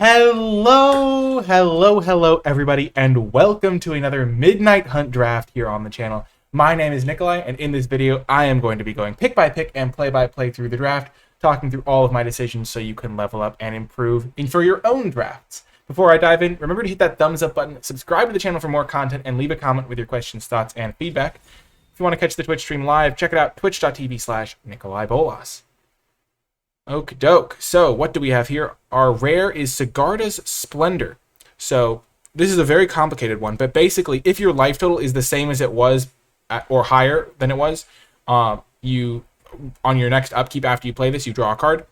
Hello, everybody, and welcome to another Midnight Hunt draft here on the channel. My name is Nikolai, and in this video, I am going to be going pick by pick and play by play through the draft, talking through all of my decisions so you can level up and improve for your own drafts. Before I dive in, remember to hit that thumbs up button, subscribe to the channel for more content, and leave a comment with your questions, thoughts, and feedback. If you want to catch the Twitch stream live, check it out, twitch.tv/NicolaiBolas. Okie doke. So what do we have here? Our rare is Sigarda's Splendor. So this is a very complicated one, but basically if your life total is the same as it was or higher than it was, you on your next upkeep after you play this, you draw a card,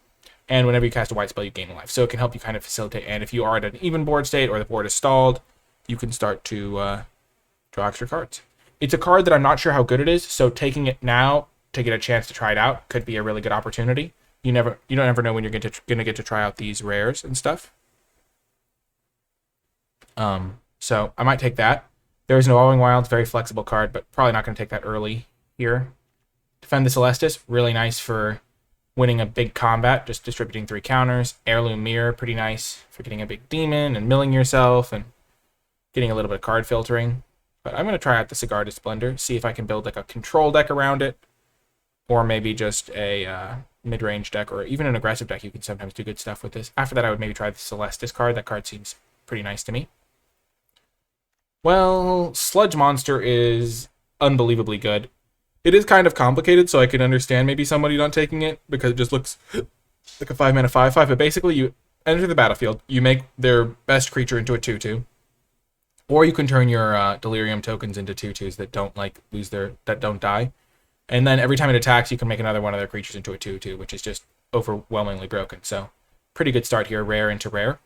and whenever you cast a white spell, you gain a life. So it can help you kind of facilitate, and if you are at an even board state or the board is stalled, you can start to draw extra cards. It's a card that I'm not sure how good it is, so taking it now to get a chance to try it out could be a really good opportunity. You don't ever know when you're going to get to try out these rares and stuff. So I might take that. There is no Evolving Wilds, very flexible card, but probably not going to take that early here. Defend the Celestis, really nice for winning a big combat, just distributing 3 counters. Heirloom Mirror, pretty nice for getting a big demon and milling yourself and getting a little bit of card filtering. But I'm going to try out the Sigarda's Splendor, see if I can build like a control deck around it, or maybe just a mid-range deck, or even an aggressive deck. You can sometimes do good stuff with this. After that, I would maybe try the Celestis card. That card seems pretty nice to me. Well, Sludge Monster is unbelievably good. It is kind of complicated, so I can understand maybe somebody not taking it, because it just looks like a 5-mana 5/5, but basically you enter the battlefield, you make their best creature into a 2/2, or you can turn your Delirium tokens into 2/2s that don't that don't die. And then every time it attacks, you can make another one of their creatures into a 2/2, which is just overwhelmingly broken. So pretty good start here, rare into rare.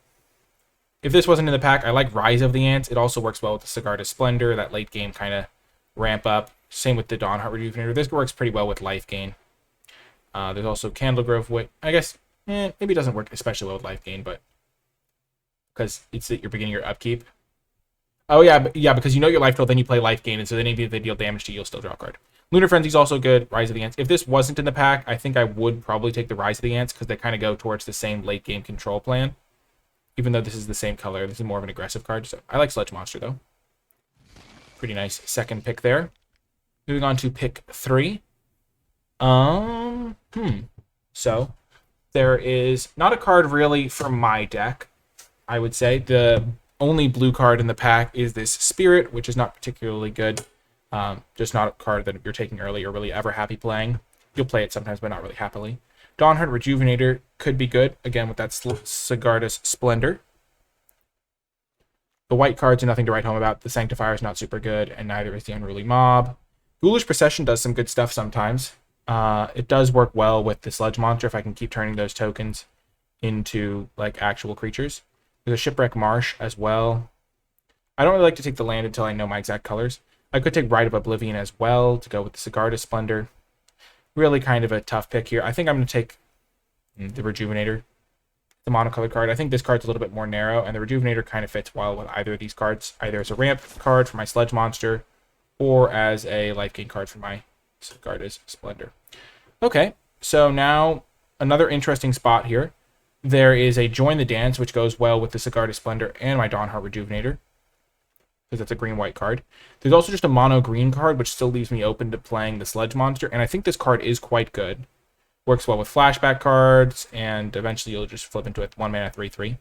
If this wasn't in the pack, I like Rise of the Ants. It also works well with the Sigarda's Splendor, that late game kind of ramp up. Same with the Dawnheart Rejuvenator. This works pretty well with life gain. There's also Candlegrove Wit. I guess maybe it doesn't work especially well with life gain, but because it's that you're beginning your upkeep. Oh yeah, because you know your life total, then you play life gain, and so then even if they deal damage to you, you'll still draw a card. Lunar Frenzy is also good. Rise of the Ants. If this wasn't in the pack, I think I would probably take the Rise of the Ants, because they kind of go towards the same late game control plan. Even though this is the same color, this is more of an aggressive card. So I like Sludge Monster though. Pretty nice second pick there. Moving on to pick 3. So there is not a card really for my deck, I would say. The only blue card in the pack is this Spirit, which is not particularly good. Just not a card that you're taking early or really ever happy playing. You'll play it sometimes, but not really happily. Dawnheart Rejuvenator could be good, again, with that Sigarda's Splendor. The white cards are nothing to write home about. The Sanctifier is not super good, and neither is the Unruly Mob. Ghoulish Procession does some good stuff sometimes. It does work well with the Sludge Monster if I can keep turning those tokens into like actual creatures. There's a Shipwreck Marsh as well. I don't really like to take the land until I know my exact colors. I could take Rite of Oblivion as well to go with the Sigarda's Splendor. Really kind of a tough pick here. I think I'm going to take the Rejuvenator, the monocolored card. I think this card's a little bit more narrow, and the Rejuvenator kind of fits well with either of these cards, either as a ramp card for my Sludge Monster or as a life gain card for my Sigarda's Splendor. Okay, so now another interesting spot here. There is a Join the Dance, which goes well with the Sigarda's Splendor and my Dawnheart Rejuvenator, because that's a green-white card. There's also just a mono-green card, which still leaves me open to playing the Sludge Monster, and I think this card is quite good. Works well with flashback cards, and eventually you'll just flip into a 1-mana 3/3.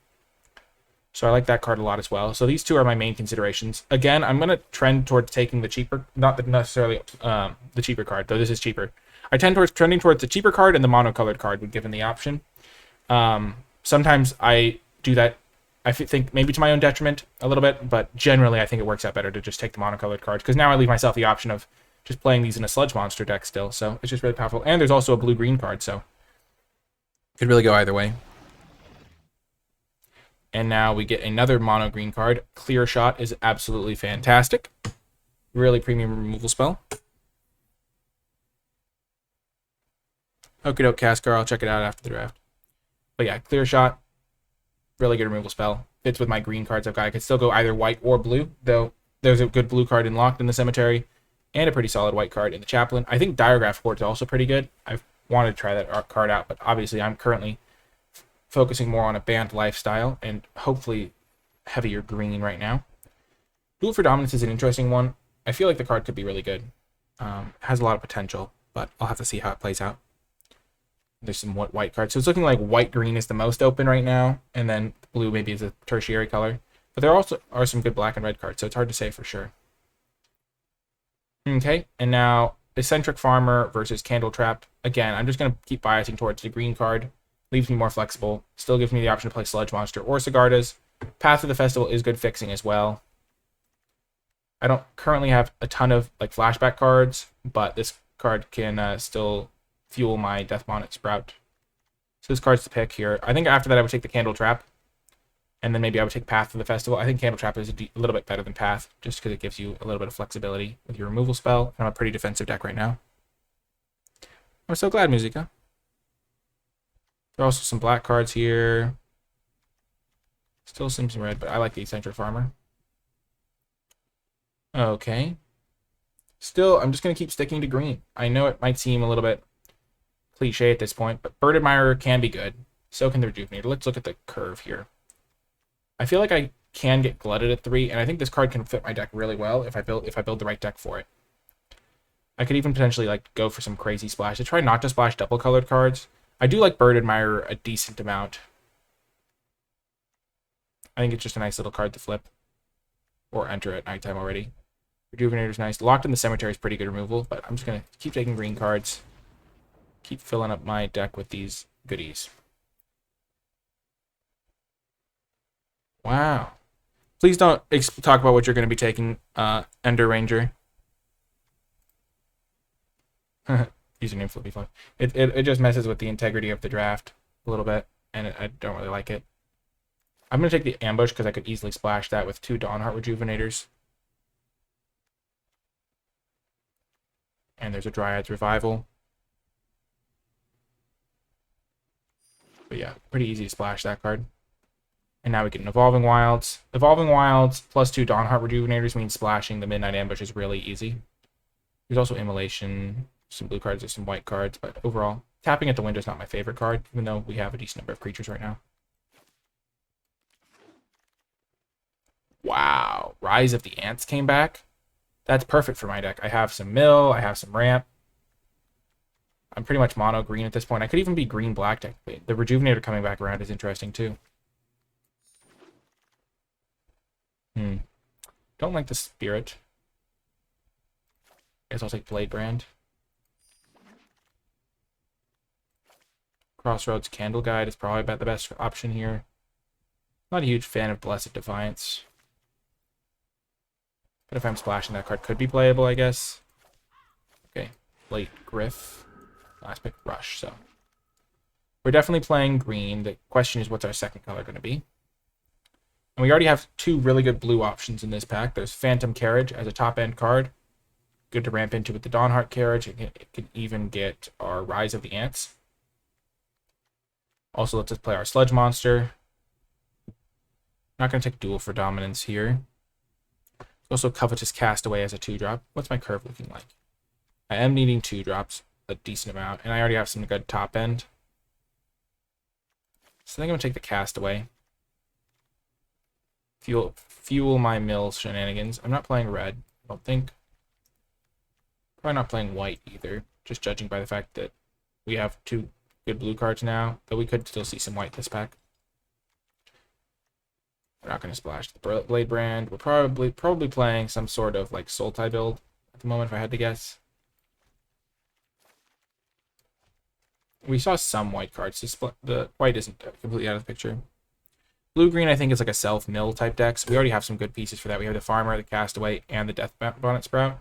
So I like that card a lot as well. So these two are my main considerations. Again, I'm going to trend towards taking the cheaper, not necessarily the cheaper card, though this is cheaper. I tend towards trending towards the cheaper card and the monocolored card when given the option. Sometimes I do that, I think maybe to my own detriment a little bit, but generally I think it works out better to just take the monocolored cards, because now I leave myself the option of just playing these in a Sludge Monster deck still, so it's just really powerful. And there's also a blue-green card, so it could really go either way. And now we get another mono-green card. Clear Shot is absolutely fantastic. Really premium removal spell. Okie doke, Cascar. I'll check it out after the draft. But yeah, Clear Shot. Really good removal spell. Fits with my green cards I've got. I could still go either white or blue, though there's a good blue card in Locked in the Cemetery, and a pretty solid white card in the Chaplain. I think Diregraph Court is also pretty good. I've wanted to try that card out, but obviously I'm currently focusing more on a banned lifestyle and hopefully heavier green right now. Duel for Dominance is an interesting one. I feel like the card could be really good. Has a lot of potential, but I'll have to see how it plays out. There's some white cards. So it's looking like white-green is the most open right now, and then blue maybe is a tertiary color. But there also are some good black and red cards, so it's hard to say for sure. Okay, and now Eccentric Farmer versus Candle Trap. Again, I'm just going to keep biasing towards the green card. Leaves me more flexible. Still gives me the option to play Sludge Monster or Sigardas. Path of the Festival is good fixing as well. I don't currently have a ton of like flashback cards, but this card can still fuel my Death Bonnet Sprout. So this card's to pick here. I think after that I would take the Candle Trap, and then maybe I would take Path of the Festival. I think Candle Trap is a little bit better than Path, just because it gives you a little bit of flexibility with your removal spell. And I'm a pretty defensive deck right now. I'm so glad, Musica. There are also some black cards here. Still some red, but I like the Eccentric Farmer. Okay. Still, I'm just going to keep sticking to green. I know it might seem a little bit cliche at this point, but Bird Admirer can be good. So can the Rejuvenator. Let's look at the curve here. I feel like I can get glutted at 3, and I think this card can fit my deck really well if I build the right deck for it. I could even potentially like go for some crazy splash. I try not to splash double colored cards. I do like Bird Admirer a decent amount. I think it's just a nice little card to flip or enter at nighttime already. Rejuvenator's nice. Locked in the Cemetery is pretty good removal, but I'm just going to keep taking green cards. Keep filling up my deck with these goodies. Wow. Please don't talk about what you're going to be taking, Ender Ranger. Username Flippy Flop. It just messes with the integrity of the draft a little bit, and I don't really like it. I'm going to take the Ambush because I could easily splash that with 2 Dawnheart Rejuvenators. And there's a Dryad's Revival. But yeah, pretty easy to splash that card. And now we get an Evolving Wilds. Evolving Wilds plus 2 Dawnheart Rejuvenators means splashing the Midnight Ambush is really easy. There's also Immolation, some blue cards, there's some white cards, but overall, Tapping at the Window is not my favorite card, even though we have a decent number of creatures right now. Wow, Rise of the Ants came back. That's perfect for my deck. I have some mill, I have some ramp. I'm pretty much mono green at this point. I could even be green black technically. The Rejuvenator coming back around is interesting too. Don't like the Spirit. Guess I'll take Blade Brand. Crossroads Candle Guide is probably about the best option here. Not a huge fan of Blessed Defiance. But if I'm splashing, that card could be playable, I guess. Okay, Late Griff. Last pick, Rush. So we're definitely playing green. The question is, what's our second color going to be? And we already have 2 really good blue options in this pack. There's Phantom Carriage as a top-end card. Good to ramp into with the Dawnheart Carriage. It can even get our Rise of the Ants. Also lets us play our Sludge Monster. Not going to take Duel for Dominance here. Also Covetous Castaway as a 2-drop. What's my curve looking like? I am needing 2 drops, a decent amount, and I already have some good top end. So I think I'm going to take the Castaway. Fuel my mill shenanigans. I'm not playing red, I don't think. Probably not playing white either, just judging by the fact that we have 2 good blue cards now, but we could still see some white this pack. We're not going to splash the Blade Brand. We're probably playing some sort of like Sultai build at the moment, if I had to guess. We saw some white cards. The white isn't completely out of the picture. Blue-green, I think, is like a self-mill type deck, so we already have some good pieces for that. We have the Farmer, the Castaway, and the Death Bonnet Sprout.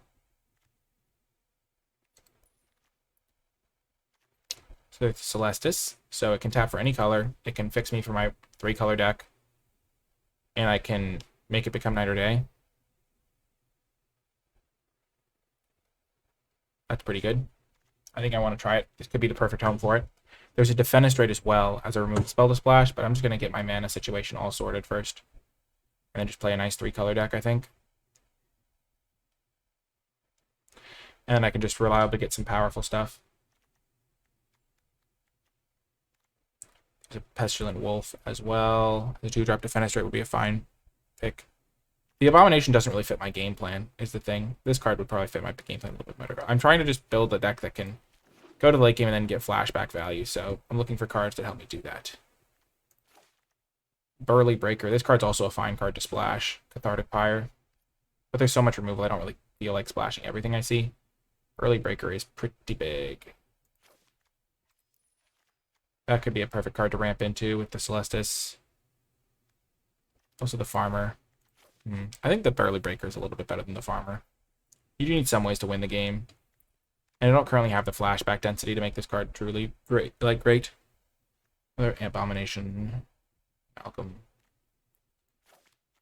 So it's Celestis, so it can tap for any color. It can fix me for my 3-color deck. And I can make it become night or day. That's pretty good. I think I want to try it. This could be the perfect home for it. There's a Defenestrate as well as a remove spell to splash, but I'm just going to get my mana situation all sorted first. And then just play a nice 3-color deck, I think. And then I can just reliably get some powerful stuff. There's a Pestilent Wolf as well. The 2-drop Defenestrate would be a fine pick. The Abomination doesn't really fit my game plan, is the thing. This card would probably fit my game plan a little bit better. I'm trying to just build a deck that can go to the late game and then get flashback value, so I'm looking for cards that help me do that. Burly Breaker. This card's also a fine card to splash. Cathartic Pyre. But there's so much removal, I don't really feel like splashing everything I see. Burly Breaker is pretty big. That could be a perfect card to ramp into with the Celestis. Also the Farmer. I think the Burly Breaker is a little bit better than the Farmer. You do need some ways to win the game. And I don't currently have the flashback density to make this card truly great. Another Abomination. Malcolm.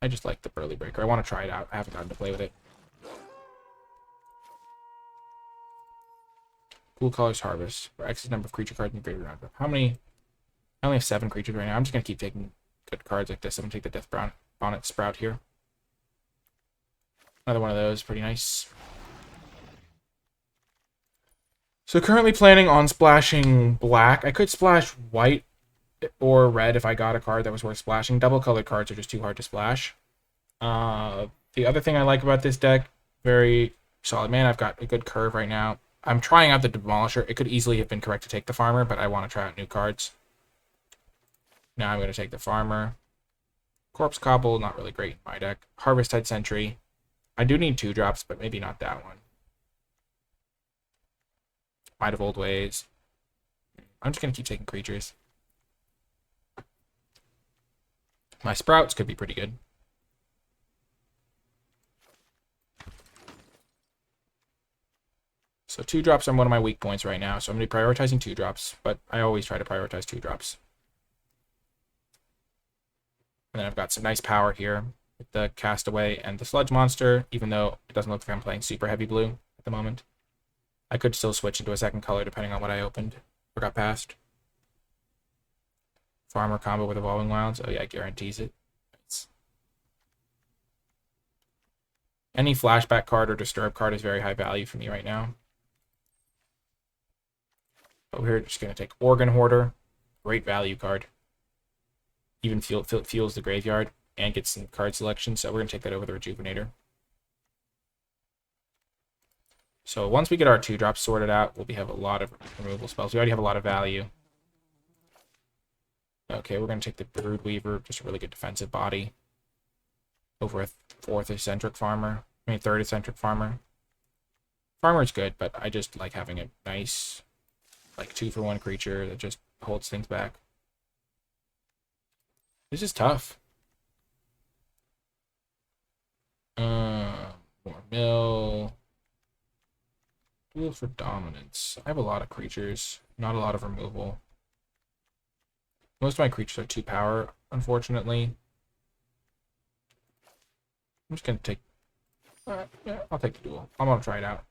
I just like the Burly Breaker. I want to try it out. I haven't gotten to play with it. Cool Colors Harvest. For X number of creature cards in the graveyard. How many? I only have 7 creatures right now. I'm just going to keep taking good cards like this. I'm going to take the Death Bonnet Sprout here. Another one of those. Pretty nice. So currently planning on splashing black. I could splash white or red if I got a card that was worth splashing. Double colored cards are just too hard to splash. The other thing I like about this deck, very solid man. I've got a good curve right now. I'm trying out the Demolisher. It could easily have been correct to take the Farmer, but I want to try out new cards. Now I'm going to take the Farmer. Corpse Cobble, not really great in my deck. Harvesttide Sentry. I do need 2-drops, but maybe not that one. Might of Old Ways. I'm just going to keep taking creatures. My Sprouts could be pretty good. So 2-drops are one of my weak points right now, so I'm going to be prioritizing 2-drops, but I always try to prioritize 2-drops. And then I've got some nice power here with the Castaway and the Sludge Monster, even though it doesn't look like I'm playing super heavy blue at the moment. I could still switch into a second color depending on what I opened or got past. Farmer combo with Evolving Wilds. Oh yeah, guarantees it. Any flashback card or disturb card is very high value for me right now. But we're just going to take Organ Hoarder. Great value card. Even fuels the graveyard and gets some card selection, so we're going to take that over the Rejuvenator. So once we get our 2-drops sorted out, we'll have a lot of removal spells. We already have a lot of value. Okay, we're going to take the Brood Weaver, just a really good defensive body, over a 4th Eccentric Farmer. I mean, 3rd Eccentric Farmer. Farmer's good, but I just like having a nice, like, 2-for-1 creature that just holds things back. This is tough. More mill. Duel for dominance. I have a lot of creatures, not a lot of removal. Most of my creatures are 2 power, unfortunately. I'm just gonna take. Yeah, I'll take the duel. I'm gonna try it out.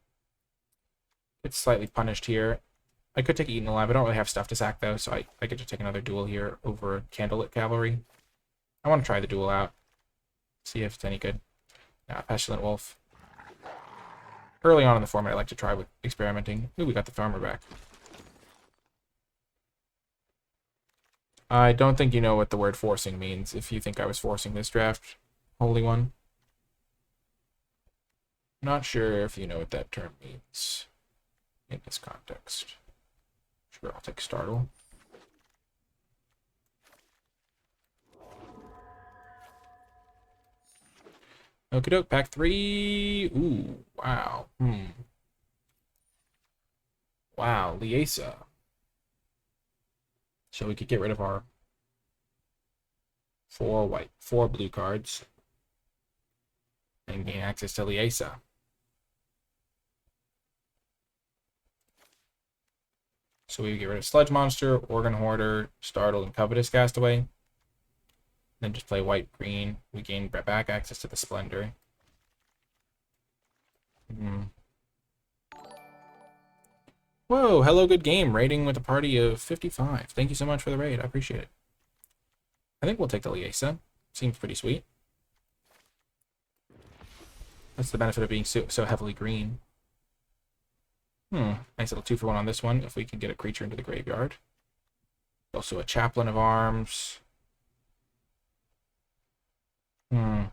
It's slightly punished here. I could take Eaten Alive. I don't really have stuff to sack though, so I could just take another duel here over Candlelit Cavalry. I want to try the duel out. See if it's any good. Pestilent Wolf. Early on in the format, I like to try with experimenting. Ooh, we got the Farmer back. I don't think you know what the word forcing means if you think I was forcing this draft, Holy One. Not sure if you know what that term means in this context. Sure, I'll take Startle. Okie doke, pack 3. Ooh, wow. Wow, Liesa. So we could get rid of our 4 blue cards and gain access to Liesa. So we get rid of Sludge Monster, Organ Hoarder, Startle, and Covetous Castaway. Then just play white-green. We gain back access to the Splendor. Whoa, hello, good game. Rating with a party of 55. Thank you so much for the raid. I appreciate it. I think we'll take the Liesa. Seems pretty sweet. That's the benefit of being so heavily green. Nice little 2-for-1 on this one, if we can get a creature into the graveyard. Also a Chaplain of Arms. Hmm.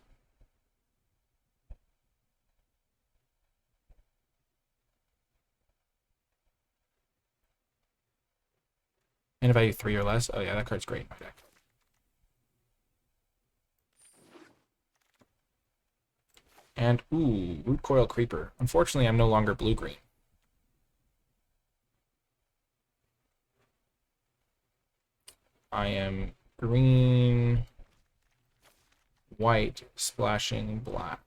And if I do 3 or less, oh yeah, that card's great in my deck. And, ooh, Root Coil Creeper. Unfortunately, I'm no longer blue-green. I am green, white, splashing black.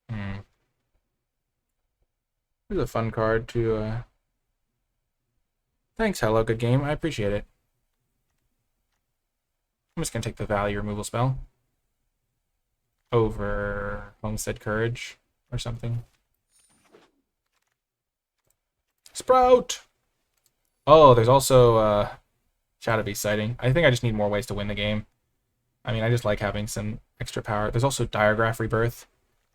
Hmm. Here's a fun card to, Thanks, hello, good game. I appreciate it. I'm just going to take the value removal spell over Homestead Courage or something. Sprout! Oh, there's also Shadow Beast Sighting. I think I just need more ways to win the game. I mean, I just like having some extra power. There's also Diregraph Rebirth,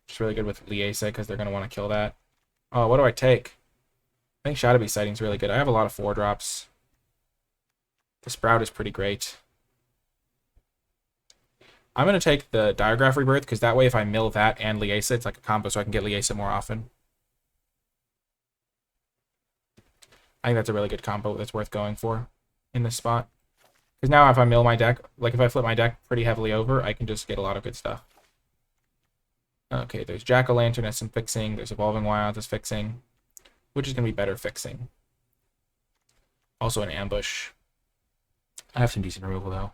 which is really good with Liesa because they're going to want to kill that. Oh, what do I take? I think Shadow Beast Sighting is really good. I have a lot of 4-drops. The Sprout is pretty great. I'm going to take the Diregraph Rebirth because that way if I mill that and Liesa, it's like a combo so I can get Liesa more often. I think that's a really good combo that's worth going for in this spot. Because now if I mill my deck, like if I flip my deck pretty heavily over, I can just get a lot of good stuff. Okay, there's Jack-O-Lantern as some fixing. There's Evolving Wilds as fixing, which is going to be better fixing. Also an Ambush. I have some decent removal, though.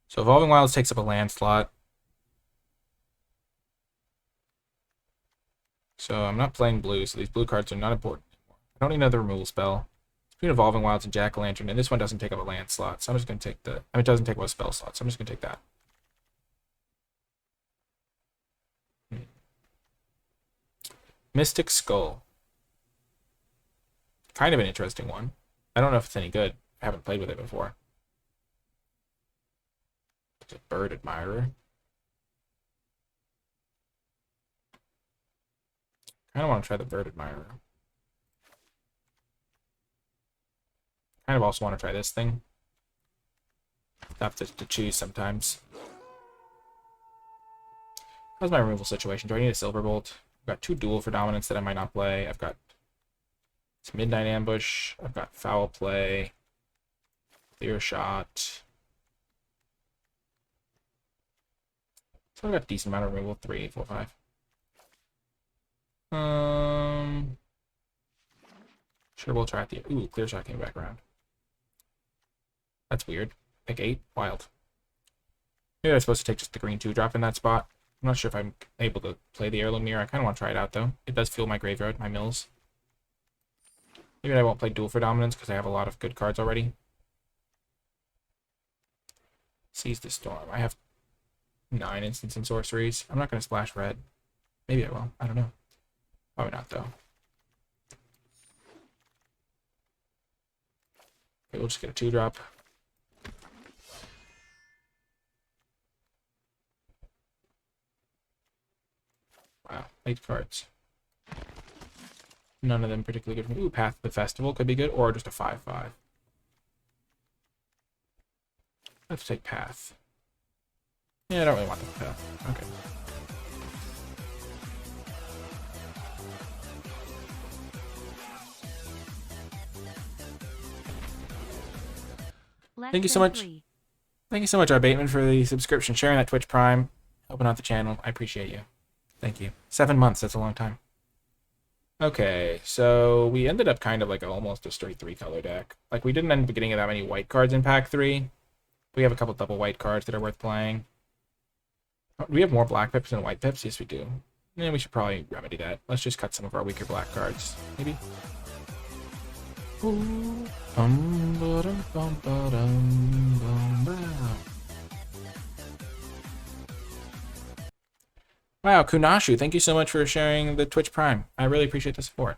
So Evolving Wilds takes up a land slot. So I'm not playing blue, so these blue cards are not important anymore. I don't need another removal spell. Between Evolving Wilds and Jack-O-Lantern, and this one doesn't take up a land slot, so I'm just going to take the... I mean, it doesn't take up a spell slot, so I'm just going to take that. Mystic Skull. Kind of an interesting one. I don't know if it's any good. I haven't played with it before. There's a Bird Admirer. I kind of want to try the Bird Admirer. Kind of also want to try this thing. Tough to choose sometimes. How's my removal situation? Do I need a Silverbolt? I've got 2 Duel for Dominance that I might not play. I've got some Midnight Ambush. I've got Foul Play. Clear Shot. So I've got a decent amount of removal. 3, 4, 5. Sure, we'll try it. Ooh, Clear Shot came back around. That's weird. Pick 8. Wild. Maybe I was supposed to take just the green 2-drop in that spot. I'm not sure if I'm able to play the Heirloom Mirror. I kind of want to try it out, though. It does fuel my graveyard, my mills. Maybe I won't play Duel for Dominance because I have a lot of good cards already. Seize the Storm. I have 9 instants and sorceries. I'm not going to splash red. Maybe I will. I don't know. Probably not, though. Okay, we'll just get a 2-drop. Wow, 8 cards. None of them particularly good for me. Ooh, Path to the Festival could be good, or just a 5/5. Let's take Path. Yeah, I don't really want the Path. Okay. Thank you so much. Thank you so much, R. Bateman, for the subscription, sharing that Twitch Prime, helping out the channel. I appreciate you. Thank you. 7 months, that's a long time. Okay, so we ended up kind of like almost a straight 3-color deck. Like, we didn't end up getting that many white cards in Pack 3. We have a couple double white cards that are worth playing. Do we have more black pips than white pips? Yes, we do. Yeah, we should probably remedy that. Let's just cut some of our weaker black cards, maybe. Wow, Kunashu, thank you so much for sharing the Twitch Prime. I really appreciate the support.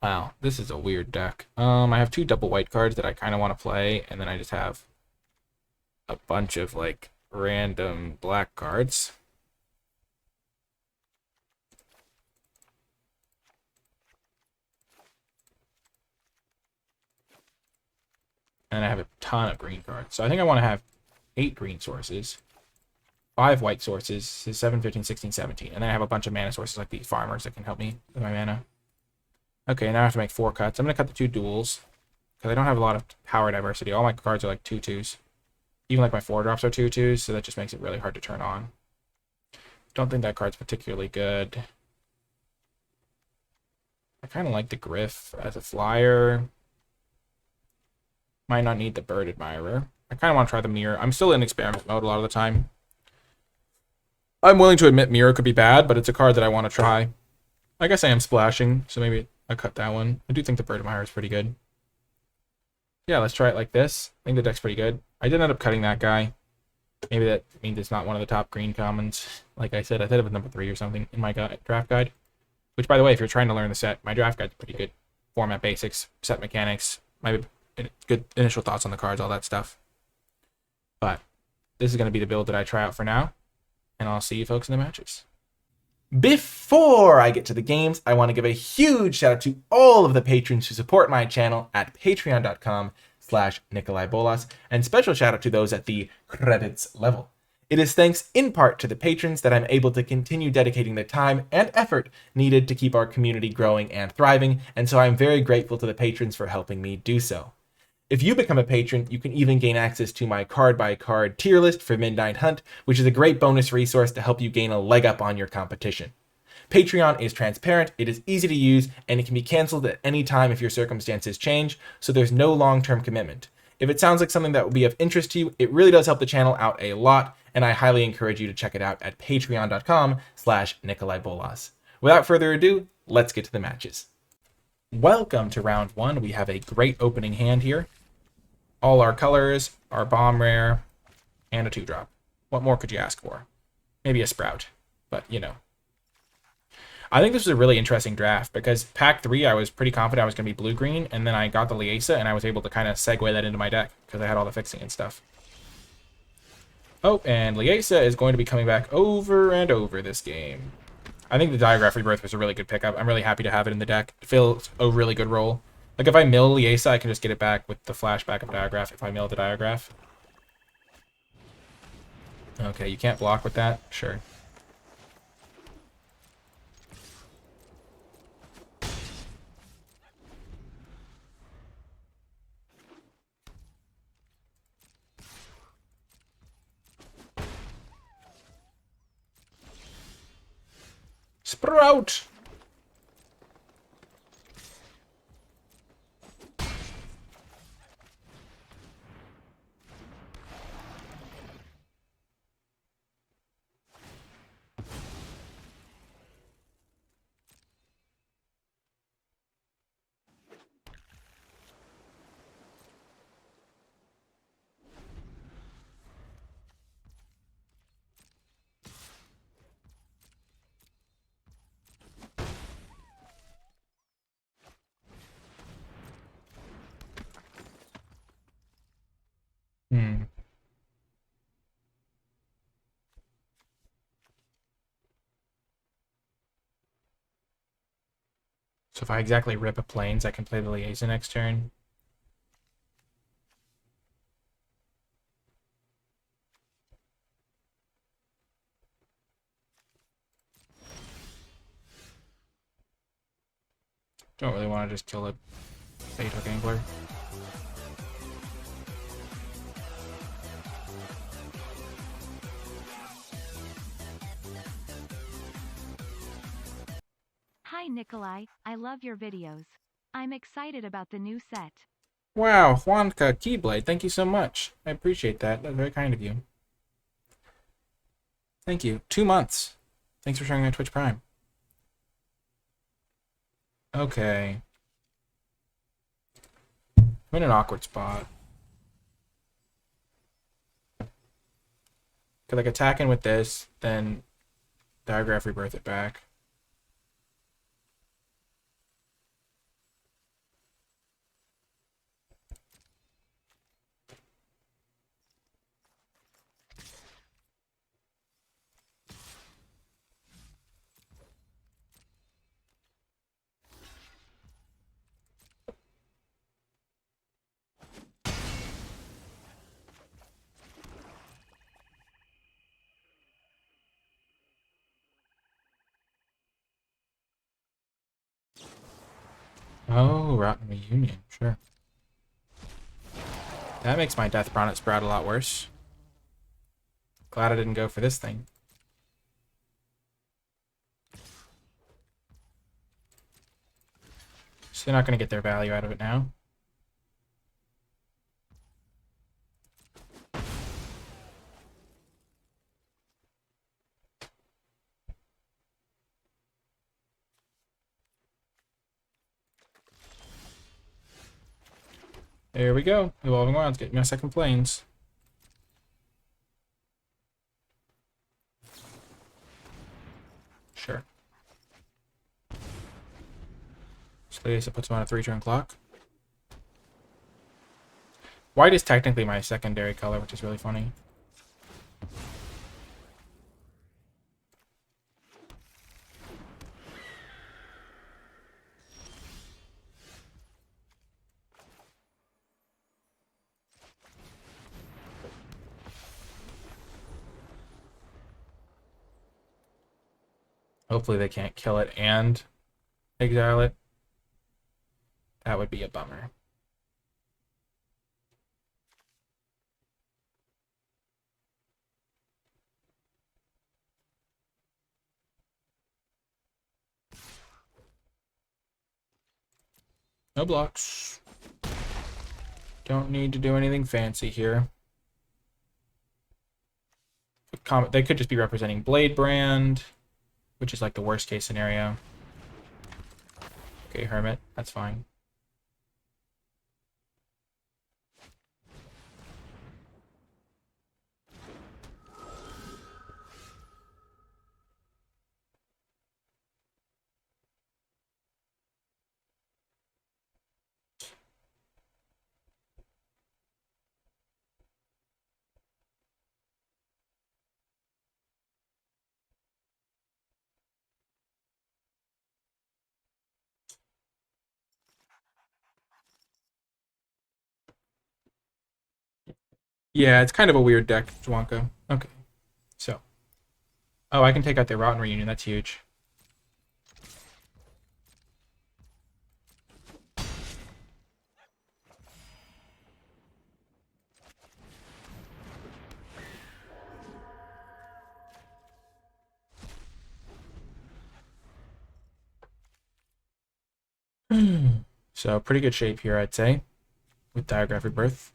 Wow, this is a weird deck. I have 2 double white cards that I kind of want to play, and then I just have a bunch of, like, random black cards. And I have a ton of green cards. So I think I want to have 8 green sources, 5 white sources, 7, 15, 16, 17. And then I have a bunch of mana sources like the farmers that can help me with my mana. Okay, now I have to make 4 cuts. I'm going to cut the 2 duels because I don't have a lot of power diversity. All my cards are like 2/2s. Even like my 4-drops are 2/2s, so that just makes it really hard to turn on. Don't think that card's particularly good. I kind of like the Griff as a flyer. Might not need the Bird Admirer. I kind of want to try the Mirror. I'm still in experiment mode a lot of the time. I'm willing to admit Mirror could be bad, but it's a card that I want to try. I guess I am splashing, so maybe I cut that one. I do think the Bird Admirer is pretty good. Yeah, let's try it like this. I think the deck's pretty good. I did end up cutting that guy. Maybe that means it's not one of the top green commons. Like I said, I thought it was number 3 or something in my draft guide. Which, by the way, if you're trying to learn the set, my draft guide's pretty good. Format basics, set mechanics, my good initial thoughts on the cards, all that stuff. But this is going to be the build that I try out for now. And I'll see you folks in the matches. Before I get to the games, I want to give a huge shout out to all of the patrons who support my channel at patreon.com/NicolaiBolas, and special shout out to those at the credits level. It is thanks in part to the patrons that I'm able to continue dedicating the time and effort needed to keep our community growing and thriving, and so I'm very grateful to the patrons for helping me do so. If you become a patron, you can even gain access to my card-by-card tier list for Midnight Hunt, which is a great bonus resource to help you gain a leg up on your competition. Patreon is transparent, it is easy to use, and it can be canceled at any time if your circumstances change, so there's no long-term commitment. If it sounds like something that would be of interest to you, it really does help the channel out a lot, and I highly encourage you to check it out at patreon.com/NicolaiBolas. Without further ado, let's get to the matches. Welcome to round 1. We have a great opening hand here. All our colors, our bomb rare, and a 2-drop. What more could you ask for? Maybe a Sprout, but you know. I think this was a really interesting draft because pack 3 I was pretty confident I was going to be blue-green, and then I got the Liesa and I was able to kind of segue that into my deck because I had all the fixing and stuff. Oh, and Liesa is going to be coming back over and over this game. I think the Diagraph Rebirth was a really good pickup. I'm really happy to have it in the deck. It fills a really good role. Like, if I mill Liesa, I can just get it back with the flashback of Diagraph if I mill the Diagraph. Okay, you can't block with that? Sure. Sprout! So if I exactly rip a Plains, I can play the Liesa next turn. Don't really want to just kill a Bait-Hook Angler. Hi Nikolai, I love your videos. I'm excited about the new set. Wow, Juanca Keyblade, thank you so much. I appreciate that. That's very kind of you. Thank you. 2 months. Thanks for sharing my Twitch Prime. Okay. I'm in an awkward spot. Could like attack in with this, then Diagraph Rebirth it back. Oh, Rotten Reunion. Sure. That makes my Death Bonnet Sprout a lot worse. Glad I didn't go for this thing. So they're not going to get their value out of it now. There we go. Evolving Wilds getting my second planes. Sure. So I guess it puts him on a 3-turn clock. White is technically my secondary color, which is really funny. Hopefully they can't kill it and exile it. That would be a bummer. No blocks. Don't need to do anything fancy here. They could just be representing Blade Brand, which is like the worst case scenario. Okay, Hermit, that's fine. Yeah, it's kind of a weird deck, Jwanka. Okay, so. Oh, I can take out their Rotten Reunion. That's huge. So, pretty good shape here, I'd say, with Diagraph Rebirth.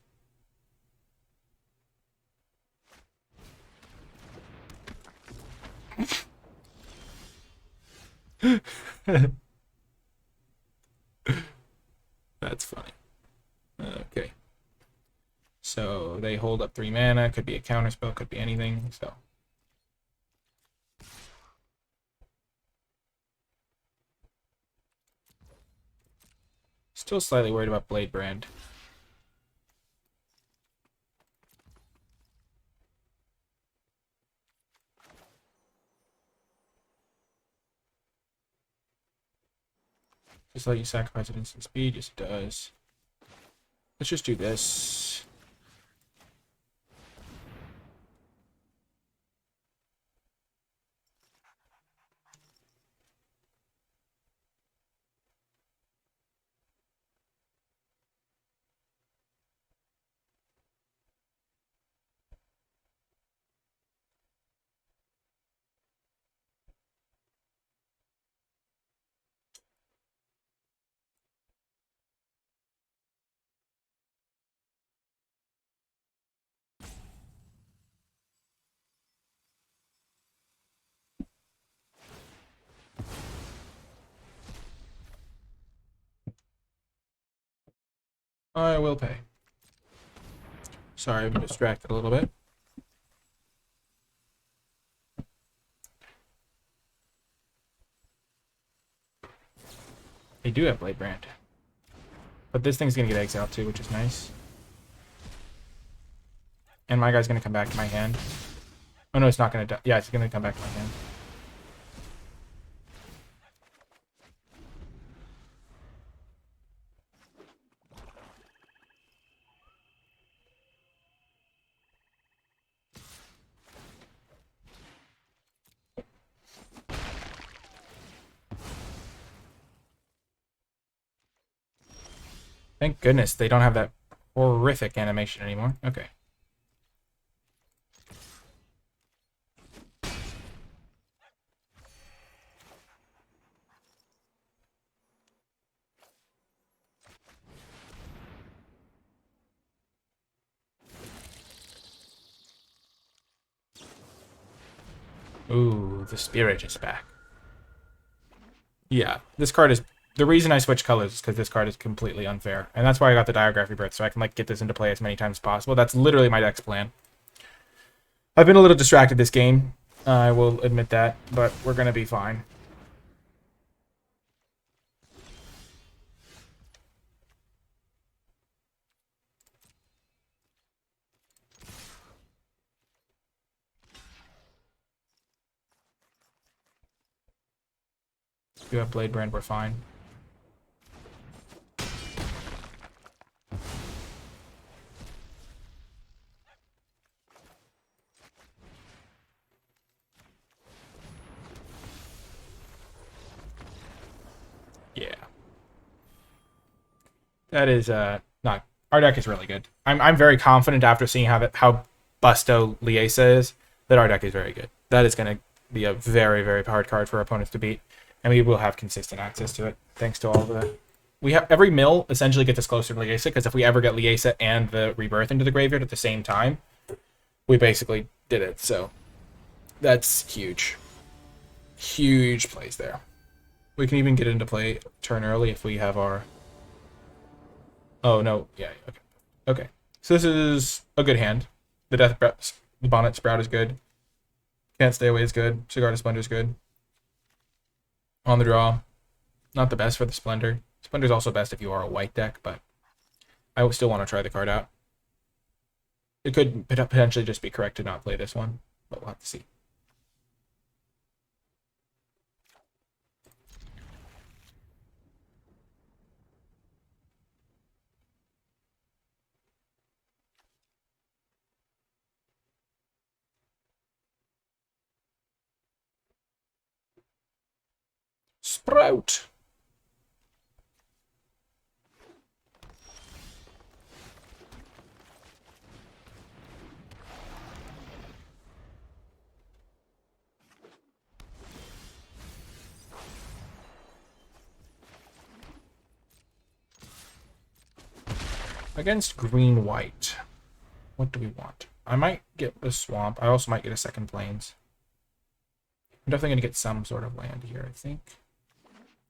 That's funny. Okay. So they hold up 3 mana. Could be a counterspell, could be anything. So still slightly worried about Blade Brand. Just let you sacrifice at instant speed. Yes, it does. Let's just do this. I will pay. Sorry, I'm distracted a little bit. They do have Blade Brand. But this thing's going to get exiled too, which is nice. And my guy's going to come back to my hand. Oh no, it's not going to die. Yeah, it's going to come back to my hand. Thank goodness they don't have that horrific animation anymore. Okay. Ooh, the spirit is back. Yeah, this card is... The reason I switched colors is because this card is completely unfair. And that's why I got the Diagraphy Birth, so I can like get this into play as many times as possible. That's literally my deck's plan. I've been a little distracted this game. I will admit that, but we're going to be fine. If you have Blade Brand, we're fine. Yeah. That is not... Our deck is really good. I'm very confident after seeing how Busto Liesa is that our deck is very good. That is going to be a very, very hard card for our opponents to beat, and we will have consistent access to it thanks to all the... We have every mill essentially gets us closer to Liesa, because if we ever get Liesa and the Rebirth into the graveyard at the same time, we basically did it. So that's huge. Huge plays there. We can even get into play turn early if we have our... Oh, no. Yeah, okay. Okay. So this is a good hand. The Bonnet Sprout is good. Can't Stay Away is good. Cigar to Splendor is good. On the draw. Not the best for the Splendor. Splendor is also best if you are a white deck, but I would still want to try the card out. It could potentially just be correct to not play this one, but we'll have to see. Sprout! Against green-white, what do we want? I might get the Swamp. I also might get a second Plains. I'm definitely going to get some sort of land here, I think.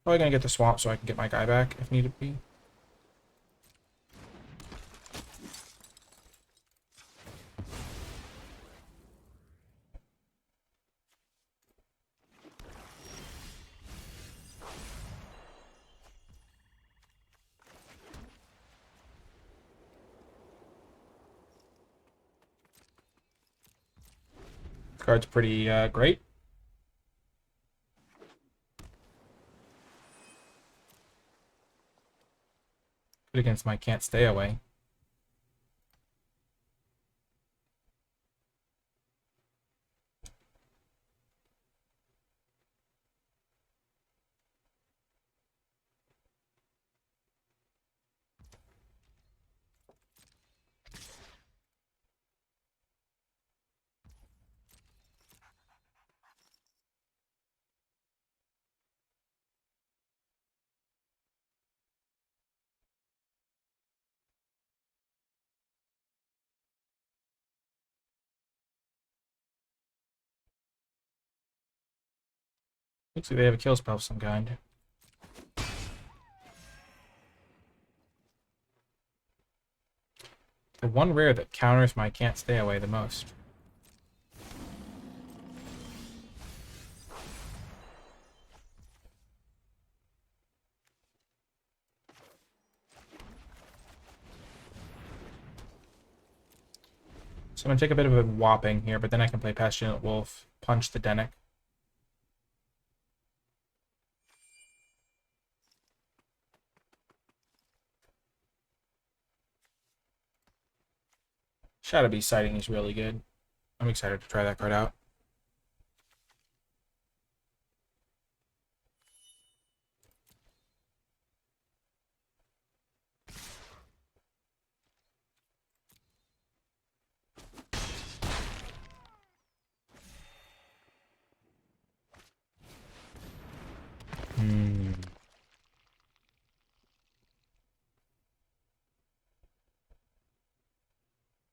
Probably going to get the Swamp so I can get my guy back if need be. This card's pretty great. Good against my Can't Stay Away. Looks like they have a kill spell of some kind. The one rare that counters my Can't Stay Away the most. So I'm going to take a bit of a whopping here, but then I can play Passionate Wolf, punch the Denic. Shadow Beast Sighting is really good. I'm excited to try that card out.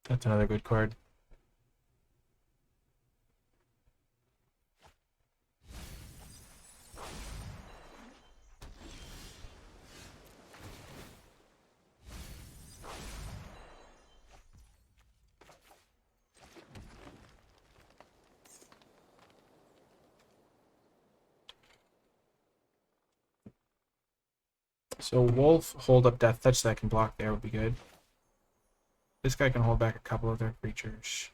That's another good card. So Wolf, hold up Death Touch that I can block there would be good. This guy can hold back a couple of their creatures.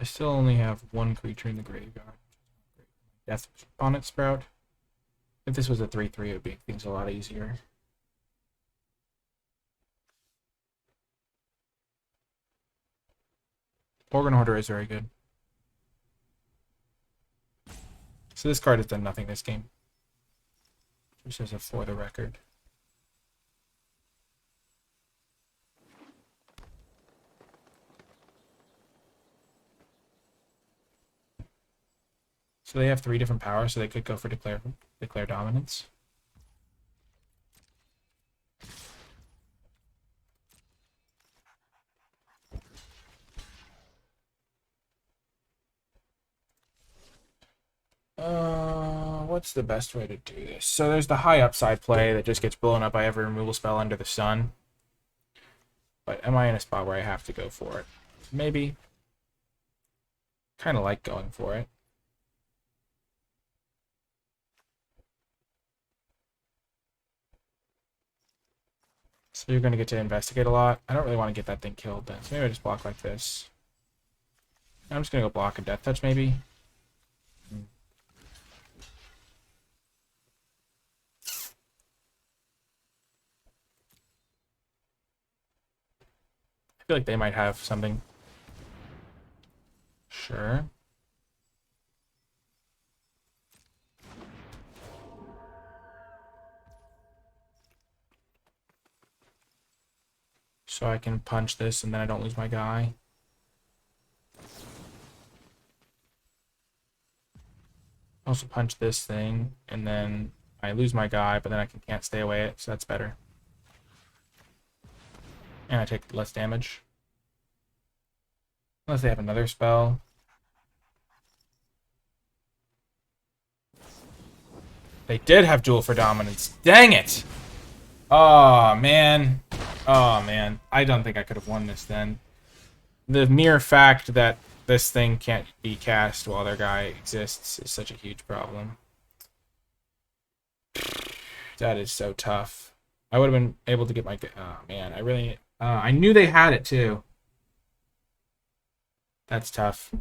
I still only have one creature in the graveyard. Death Bonnet Sprout. If this was a 3/3, it would make things a lot easier. Organ Hoarder is very good. So this card has done nothing this game. Just as a for the record. So they have 3 different powers, so they could go for declare dominance. What's the best way to do this? So there's the high upside play that just gets blown up by every removal spell under the sun. But am I in a spot where I have to go for it? Maybe. Kind of like going for it. So you're going to get to investigate a lot. I don't really want to get that thing killed then. So maybe I just block like this. I'm just going to go block a Death Touch maybe. I feel like they might have something. Sure. So I can punch this and then I don't lose my guy. Also punch this thing and then I lose my guy, but then I can't stay away it, so that's better. And I take less damage. Unless they have another spell. They did have Duel for Dominance. Dang it! Oh, man. Oh, man. I don't think I could have won this then. The mere fact that this thing can't be cast while their guy exists is such a huge problem. That is so tough. I would have been able to get my... Oh, man. I really... I knew they had it, too. That's tough.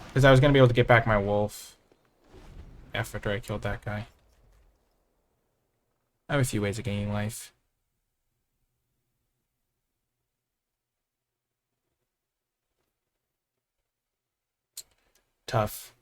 Because I was going to be able to get back my wolf after I killed that guy. I have a few ways of gaining life. Tough.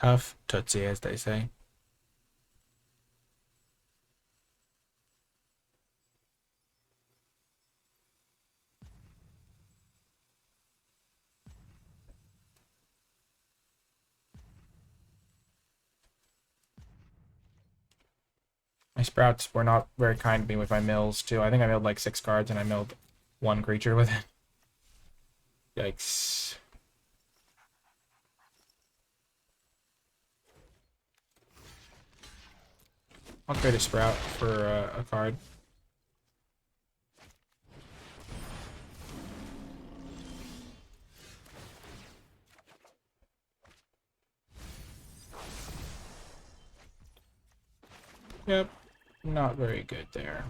Tough Tootsie, as they say. My sprouts were not very kind to me with my mills, too. I think I milled like 6 cards and I milled 1 creature with it. Yikes. I'll trade a Sprout for a card. Yep, not very good there.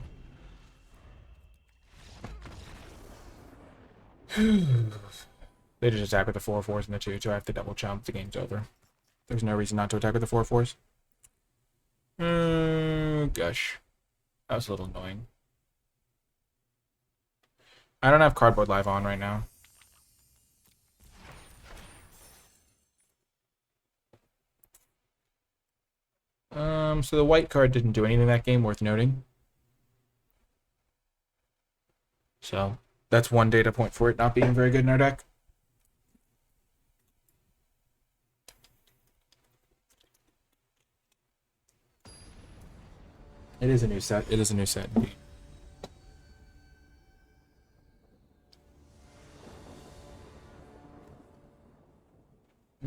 They just attack with the 4/4s and the 2, so I have to double chump. The game's over. There's no reason not to attack with the 4/4s. Gosh. That was a little annoying. I don't have Cardboard Live on right now. So the white card didn't do anything that game worth noting. So that's one data point for it not being very good in our deck. It is a new set. It is a new set.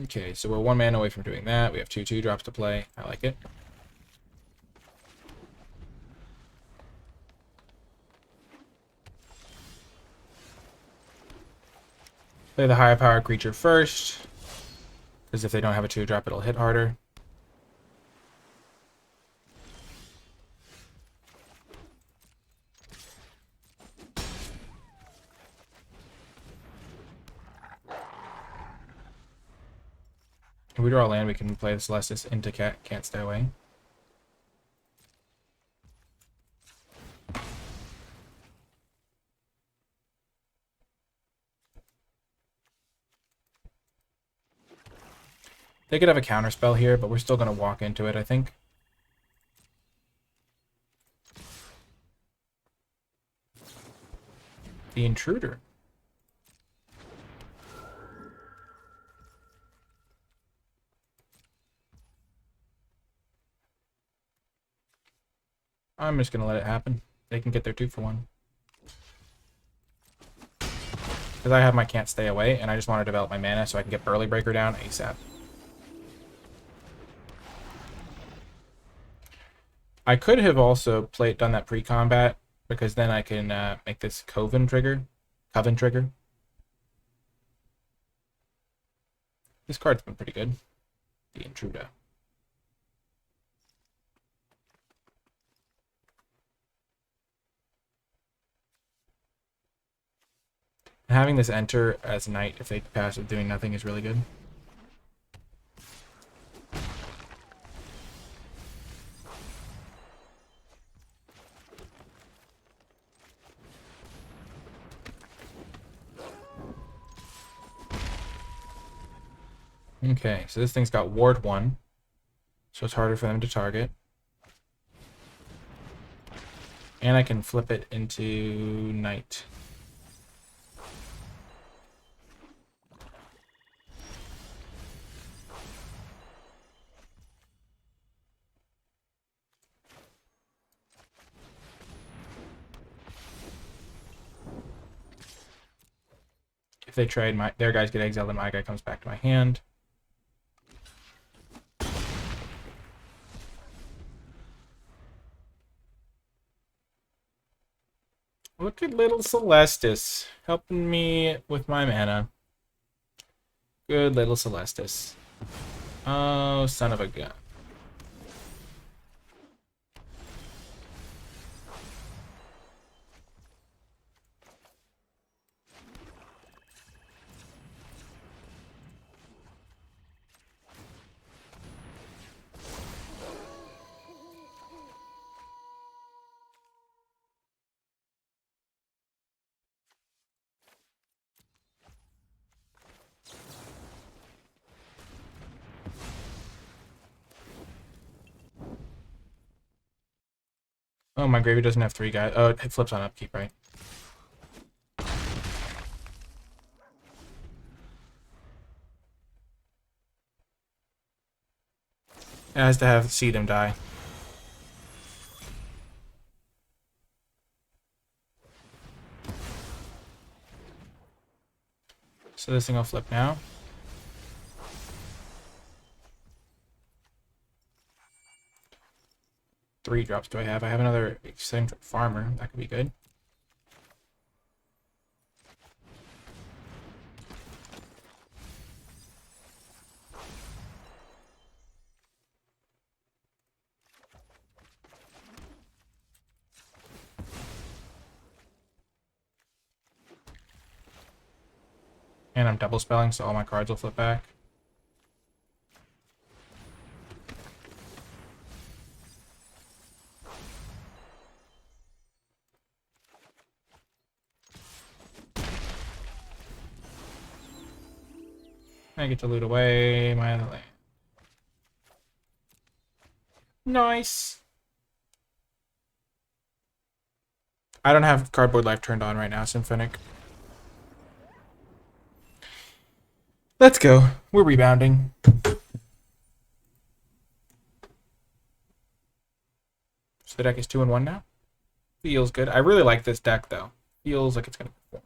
Okay, so we're 1 mana away from doing that. We have 2/2 drops to play. I like it. Play the higher power creature first, because if they don't have a 2-drop, it'll hit harder. If we draw a land, we can play the Celestis into Can't Stay Away. They could have a counterspell here, but we're still going to walk into it, I think. The Intruder. I'm just going to let it happen. They can get their 2 for 1. Because I have my Can't Stay Away, and I just want to develop my mana so I can get Burly Breaker down ASAP. I could have also done that pre-combat, because then I can make this Coven trigger. This card's been pretty good. The Intruder. Having this enter as Knight, if they pass with doing nothing, is really good. Okay, so this thing's got Ward 1, so it's harder for them to target. And I can flip it into Knight. If they trade, their guys get exiled and my guy comes back to my hand. Look at little Celestis helping me with my mana. Good little Celestis. Oh, son of a gun. Oh, my gravy doesn't have 3 guys. Oh, it flips on upkeep, right? It has to see them die. So this thing will flip now. 3 drops do I have? I have another eccentric farmer. That could be good. And I'm double spelling, so all my cards will flip back. I get to loot away my other land. Nice. I don't have cardboard life turned on right now, Symphonic. Let's go. We're rebounding. So the deck is 2-1 now. Feels good. I really like this deck though. Feels like it's gonna perform.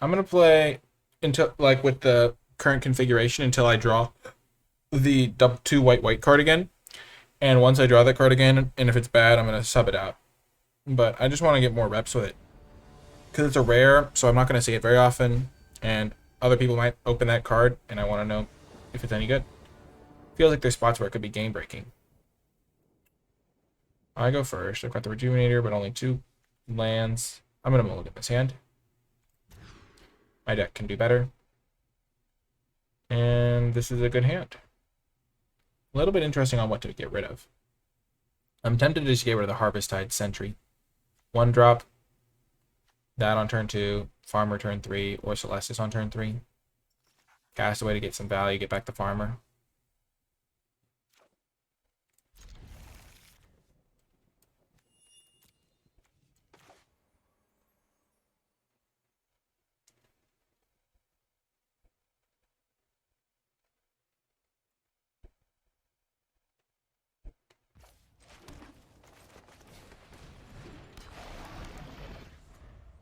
I'm gonna play until like with the current configuration until I draw the 2 white card again. And once I draw that card again, and if it's bad, I'm gonna sub it out. But I just want to get more reps with it. Because it's a rare, so I'm not going to see it very often. And other people might open that card, and I want to know if it's any good. Feels like there's spots where it could be game breaking. I go first. I've got the Rejuvenator, but only 2 lands. I'm going to mulligan this hand. My deck can do better. And this is a good hand. A little bit interesting on what to get rid of. I'm tempted to just get rid of the Harvesttide Sentry. 1 drop. That on turn 2. Farmer turn 3. Or Celestis on turn 3. Cast away to get some value. Get back the Farmer.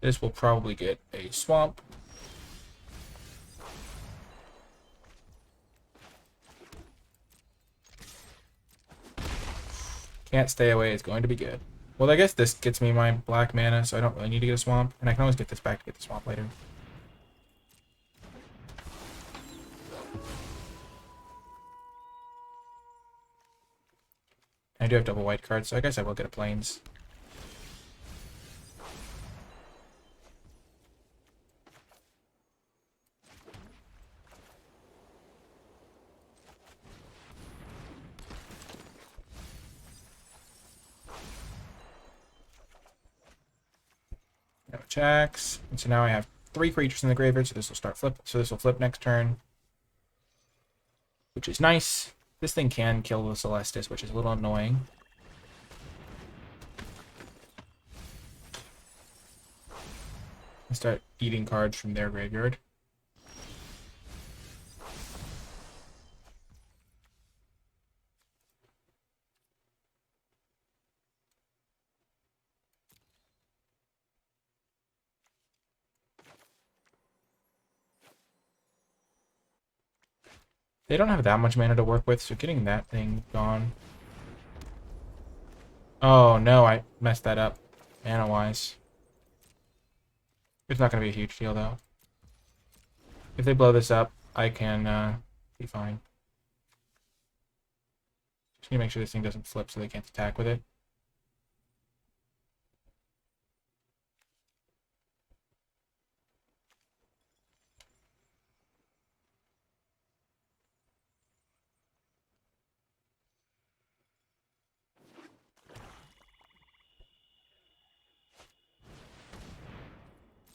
This will probably get a swamp. Can't stay away is going to be good. Well, I guess this gets me my black mana, so I don't really need to get a swamp. And I can always get this back to get the swamp later. I do have double white cards, so I guess I will get a plains. No attacks. And so now I have 3 creatures in the graveyard, so this will start flip. So this will flip next turn, which is nice. This thing can kill the Celestis, which is a little annoying. I start eating cards from their graveyard. They don't have that much mana to work with, so getting that thing gone. Oh no, I messed that up, mana-wise. It's not going to be a huge deal, though. If they blow this up, I can be fine. Just need to make sure this thing doesn't flip so they can't attack with it.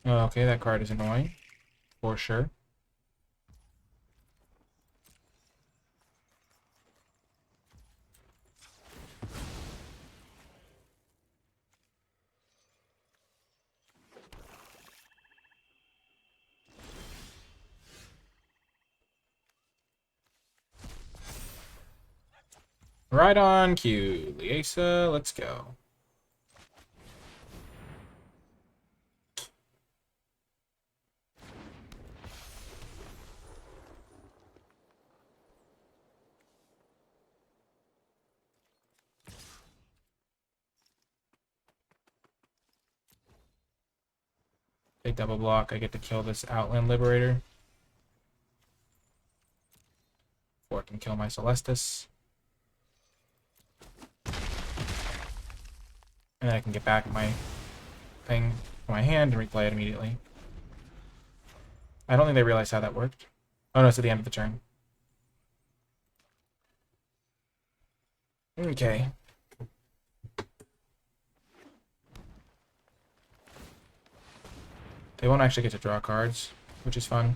Oh, okay, that card is annoying. For sure. Right on cue. Liesa, let's go. They double block. I get to kill this Outland Liberator. Before it can kill my Celestis. And then I can get back my thing from my hand and replay it immediately. I don't think they realized how that worked. Oh no, it's at the end of the turn. Okay. They won't actually get to draw cards, which is fun.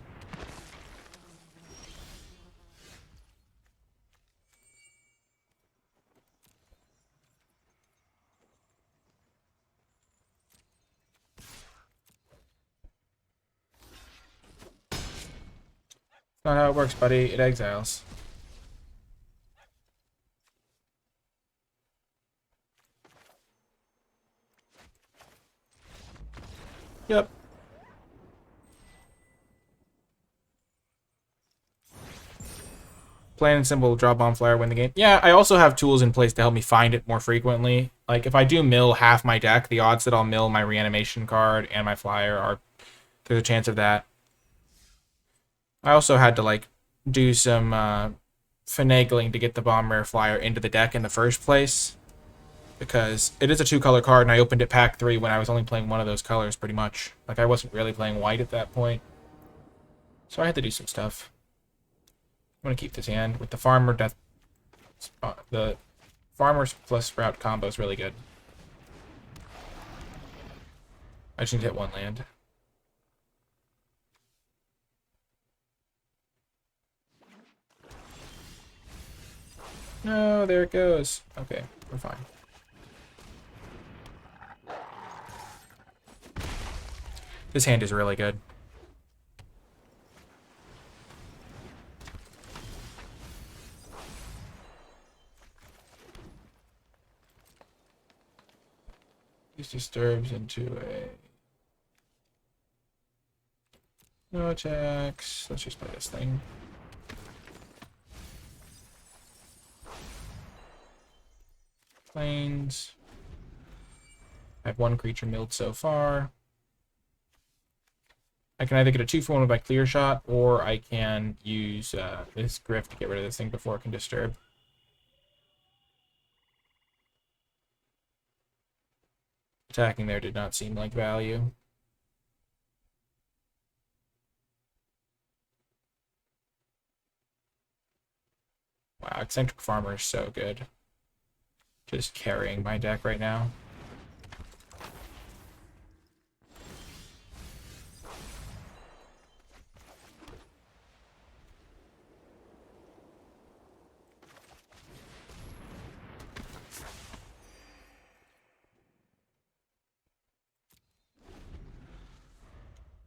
Not how it works, buddy. It exiles. Yep. Plain and simple, draw Bomb Flare, win the game. Yeah, I also have tools in place to help me find it more frequently. Like, if I do mill half my deck, the odds that I'll mill my Reanimation card and my Flyer are... There's a chance of that. I also had to, like, do some finagling to get the Bomb Rare Flyer into the deck in the first place. Because it is a 2-color card, and I opened it pack 3 when I was only playing one of those colors, pretty much. Like, I wasn't really playing white at that point. So I had to do some stuff. I'm going to keep this hand. With the Farmer Death... the Farmers plus Sprout combo is really good. I just need to hit one land. No, there it goes. Okay, we're fine. This hand is really good. This disturbs into a... No attacks. Let's just play this thing. Planes. I have one creature milled so far. I can either get a 2-for-1 with my clear shot, or I can use this Griff to get rid of this thing before it can disturb. Attacking there did not seem like value. Wow, Eccentric Farmer is so good. Just carrying my deck right now.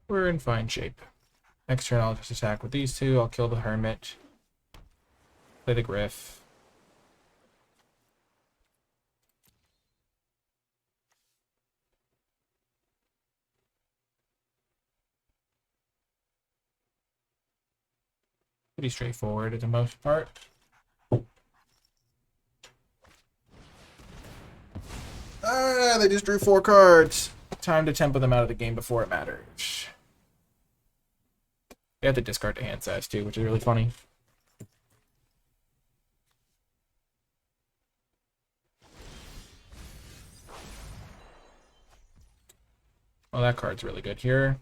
We're in fine shape. Next turn I'll just attack with these two. I'll kill the Hermit. Play the Griff. Pretty straightforward at the most part. They just drew 4 cards. Time to tempo them out of the game before it matters. They have to discard to hand size too, which is really funny. Well, that card's really good here.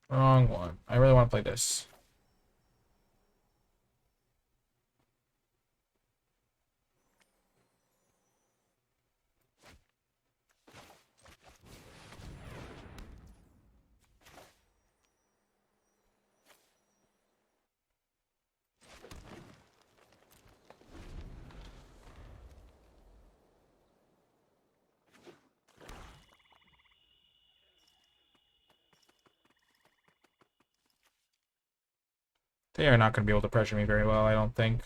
Wrong one. I really want to play this. They are not going to be able to pressure me very well, I don't think.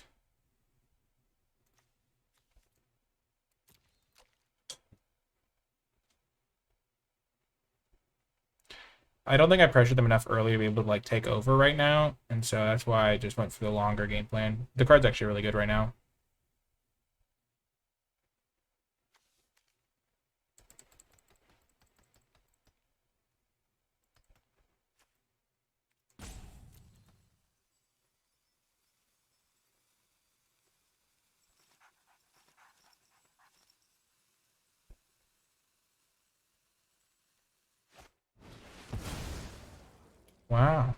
I don't think I pressured them enough early to be able to like take over right now, and so that's why I just went for the longer game plan. The card's actually really good right now. Wow.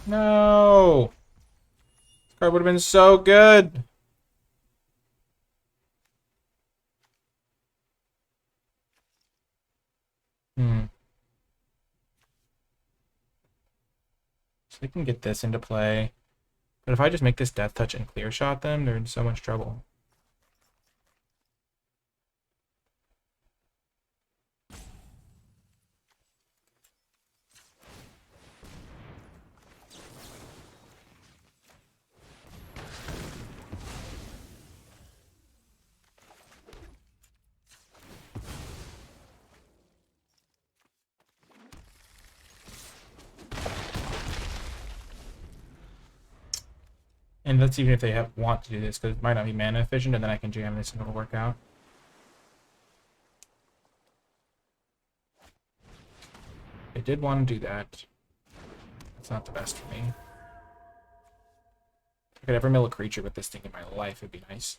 No! This card would have been so good. Hmm. So they can get this into play. But if I just make this Death Touch and Clear Shot them, they're in so much trouble. And that's even if they want to do this, because it might not be mana efficient, and then I can jam this and it'll work out. I did want to do that. It's not the best for me. If I could ever mill a creature with this thing in my life, it'd be nice.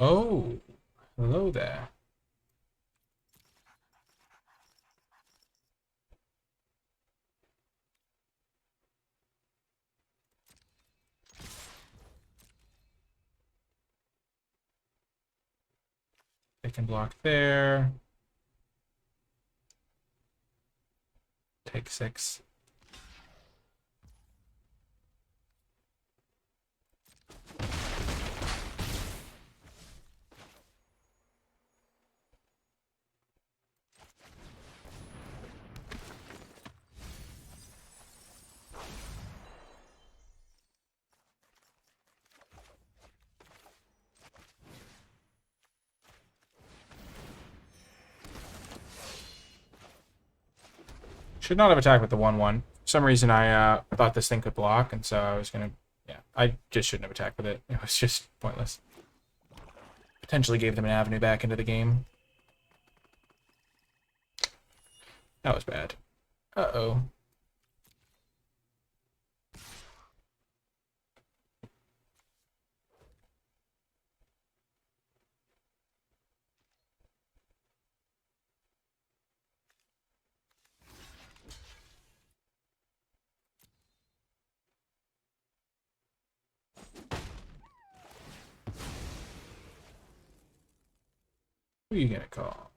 Oh, hello there. They can block there. Take 6. Should not have attacked with the 1/1. For some reason, I thought this thing could block, and so I was gonna. Yeah, I just shouldn't have attacked with it. It was just pointless. Potentially gave them an avenue back into the game. That was bad. Uh-oh. Who are you gonna call?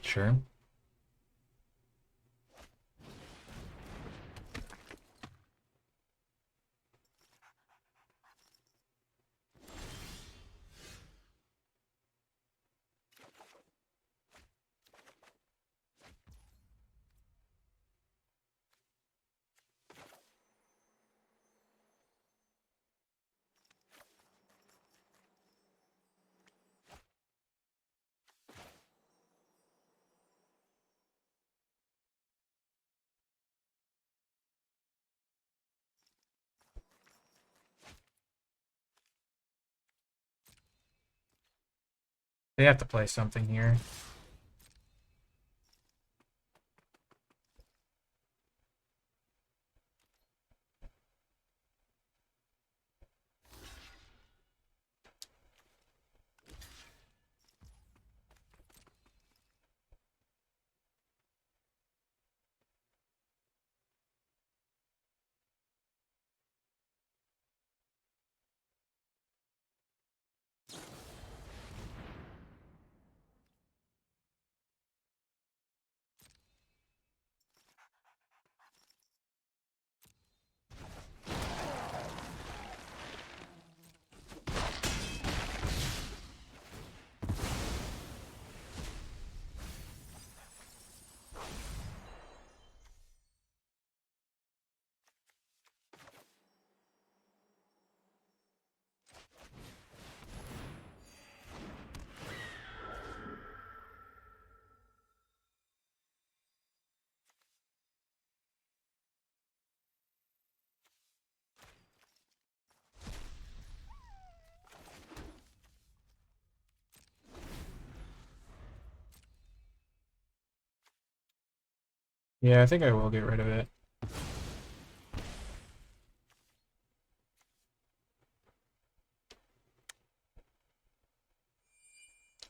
Sure. They have to play something here. Yeah, I think I will get rid of it.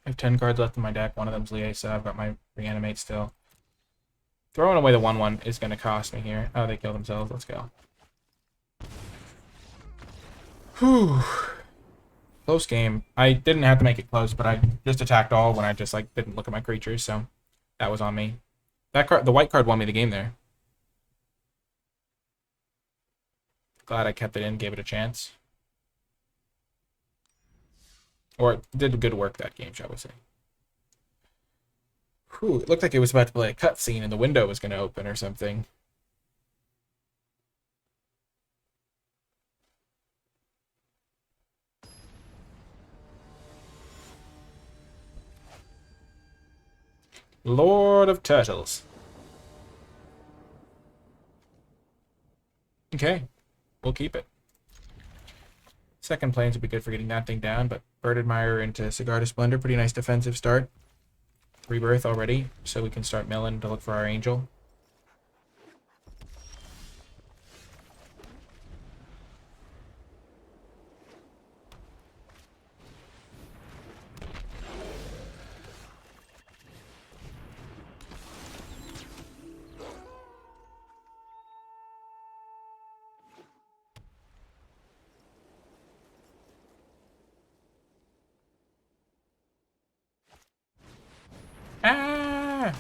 I have 10 cards left in my deck. One of them's Liesa. I've got my Reanimate still. Throwing away the 1/1 is going to cost me here. Oh, they kill themselves. Let's go. Whew. Close game. I didn't have to make it close, but I just attacked all when I just like didn't look at my creatures, so that was on me. That card, the white card, won me the game there. Glad I kept it in, gave it a chance. Or it did good work that game, shall we say. Whew, it looked like it was about to play a cutscene and the window was going to open or something. Lord of Turtles. Okay, we'll keep it. Second planes would be good for getting that thing down, but Bird Admirer into Cigar to Splendor, pretty nice defensive start. Rebirth already, so we can start milling to look for our Angel. Ah!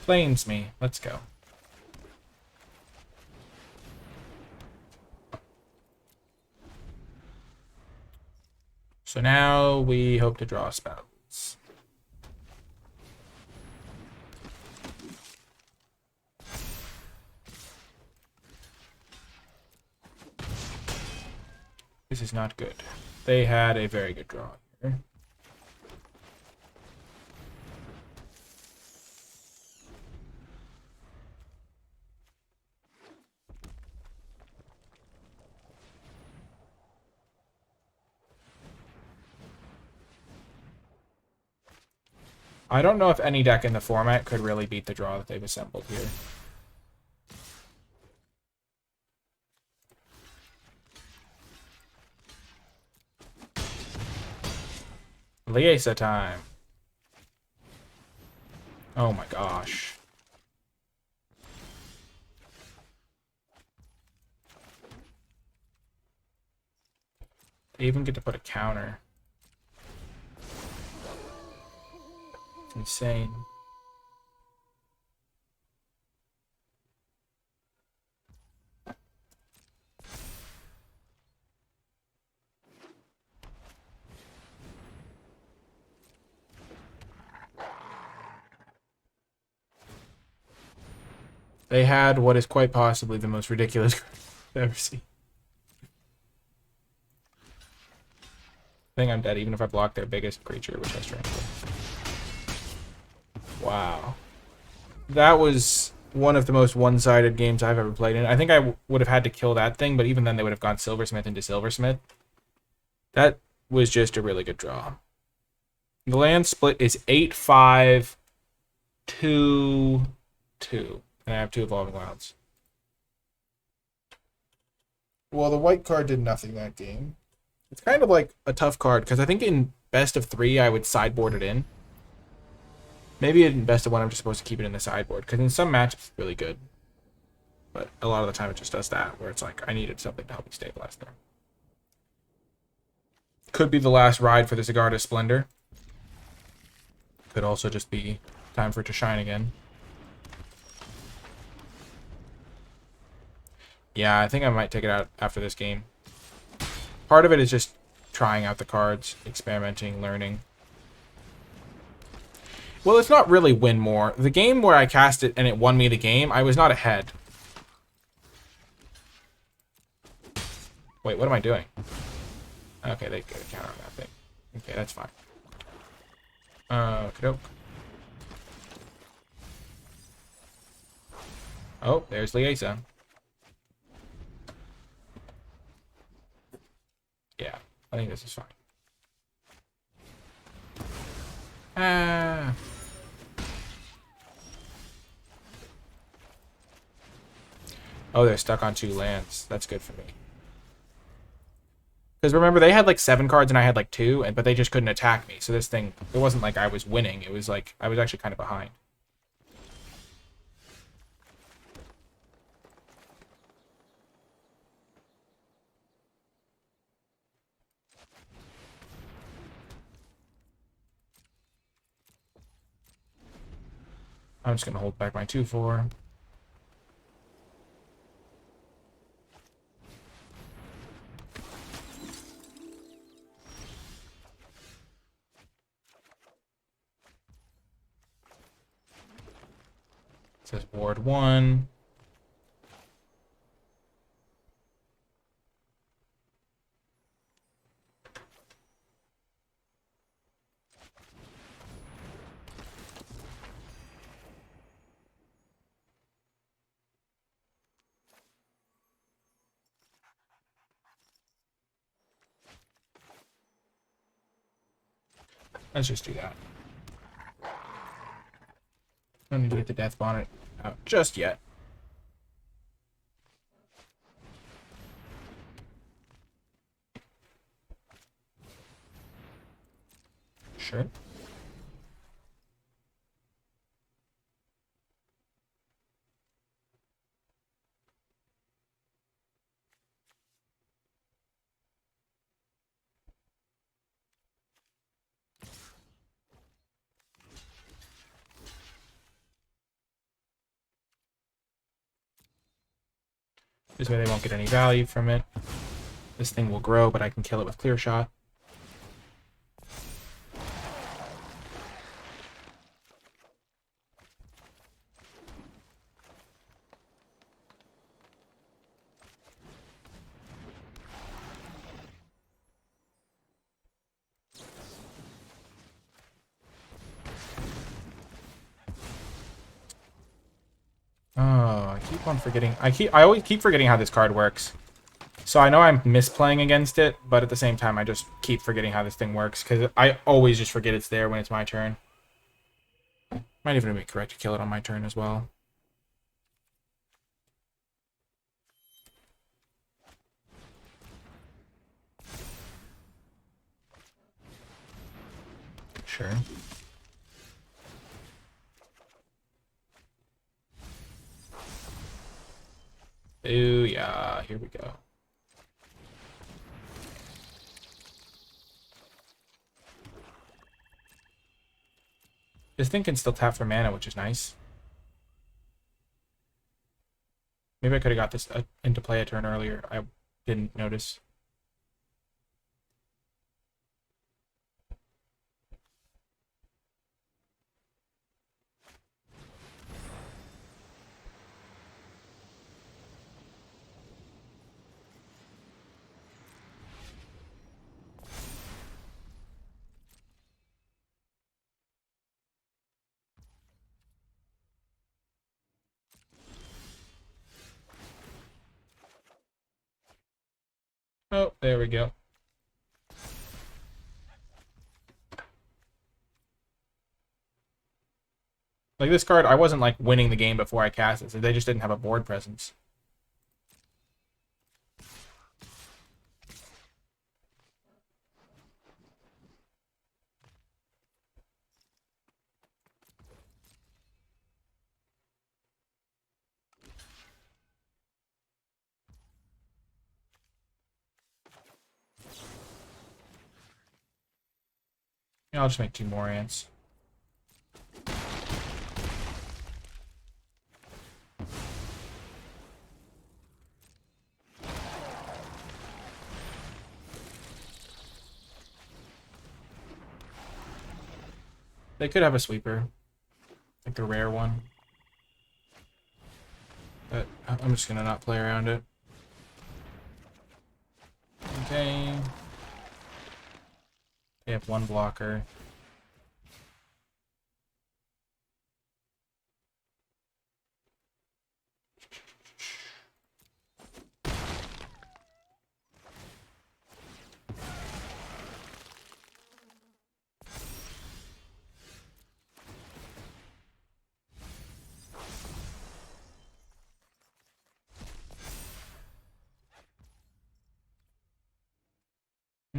Planes me. Let's go. So now we hope to draw spells. This is not good. They had a very good draw here. I don't know if any deck in the format could really beat the draw that they've assembled here. Liesa time. Oh my gosh. They even get to put a counter. It's insane. They had what is quite possibly the most ridiculous I've ever seen. I think I'm dead, even if I block their biggest creature, which has Tranquil. Wow. That was one of the most one-sided games I've ever played in. I think I would have had to kill that thing, but even then they would have gone Silversmith into Silversmith. That was just a really good draw. The land split is 8-5, 2-2. And I have 2 Evolving Wilds. Well, the white card did nothing that game. It's kind of like a tough card, because I think in best of 3, I would sideboard it in. Maybe in best of 1, I'm just supposed to keep it in the sideboard, because in some matchups, it's really good. But a lot of the time, it just does that, where it's like, I needed something to help me stabilize there. Could be the last ride for the Cigar to Splendor. Could also just be time for it to shine again. Yeah, I think I might take it out after this game. Part of it is just trying out the cards, experimenting, learning. Well, it's not really win more. The game where I cast it and it won me the game, I was not ahead. Wait, what am I doing? Okay, they get a counter on that thing. Okay, that's fine. Kadoke. Oh, there's Liesa. Yeah, I think this is fine. Oh, they're stuck on 2 lands. That's good for me. Because remember, they had like 7 cards and I had like 2, but they just couldn't attack me. So this thing, it wasn't like I was winning. It was like I was actually kind of behind. I'm just going to hold back my 2/4. It says ward 1. Let's just do that. Don't need to get the Death Bonnet out just yet. Sure. This way they won't get any value from it. This thing will grow, but I can kill it with Clear Shot. Oh, I keep on forgetting. I always keep forgetting how this card works. So I know I'm misplaying against it, but at the same time, I just keep forgetting how this thing works, because I always just forget it's there when it's my turn. Might even be correct to kill it on my turn as well. Sure. Ooh, yeah, here we go. This thing can still tap for mana, which is nice. Maybe I could have got this into play a turn earlier. I didn't notice. Oh, there we go. Like this card, I wasn't like winning the game before I cast it, so they just didn't have a board presence. Yeah, I'll just make 2 more ants. They could have a sweeper, like the rare one. But I'm just gonna not play around it. Okay. They have 1 blocker.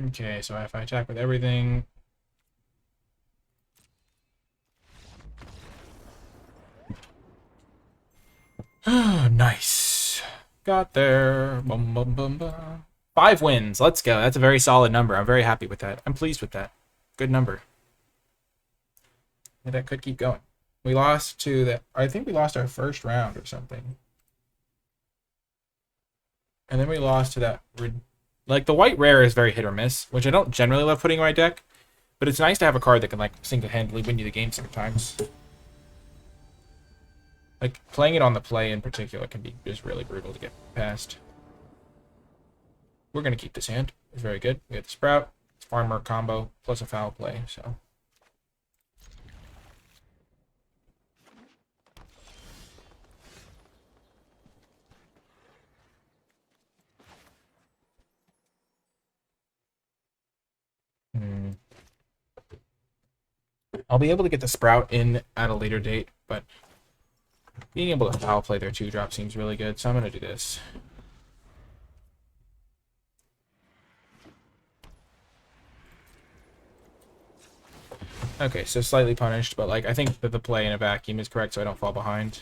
Okay, so if I attack with everything... Nice. Got there. Bum, bum, bum, bum. 5 wins. Let's go. That's a very solid number. I'm very happy with that. I'm pleased with that. Good number. And that could keep going. We lost to the... I think we lost our first round or something. And then we lost to that... Like, the white rare is very hit or miss, which I don't generally love putting in my deck. But it's nice to have a card that can, like, single-handedly win you the game sometimes. Like, playing it on the play in particular can be just really brutal to get past. We're going to keep this hand. It's very good. We have the Sprout, Farmer combo, plus a foul play, so... I'll be able to get the Sprout in at a later date, but being able to foul play their 2-drop seems really good, so I'm going to do this. Okay, so slightly punished, but like I think that the play in a vacuum is correct so I don't fall behind.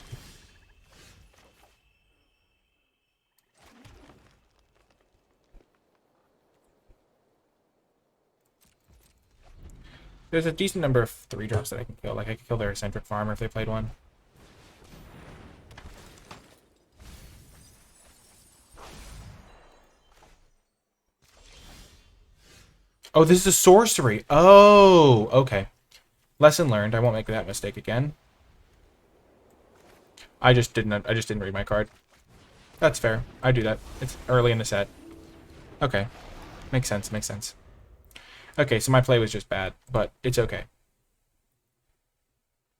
There's a decent number of 3-drops that I can kill. Like I could kill their eccentric farmer if they played one. Oh, this is a sorcery. Oh, okay. Lesson learned. I won't make that mistake again. I just didn't read my card. That's fair. I do that. It's early in the set. Okay. Makes sense, makes sense. Okay, so my play was just bad, but it's okay.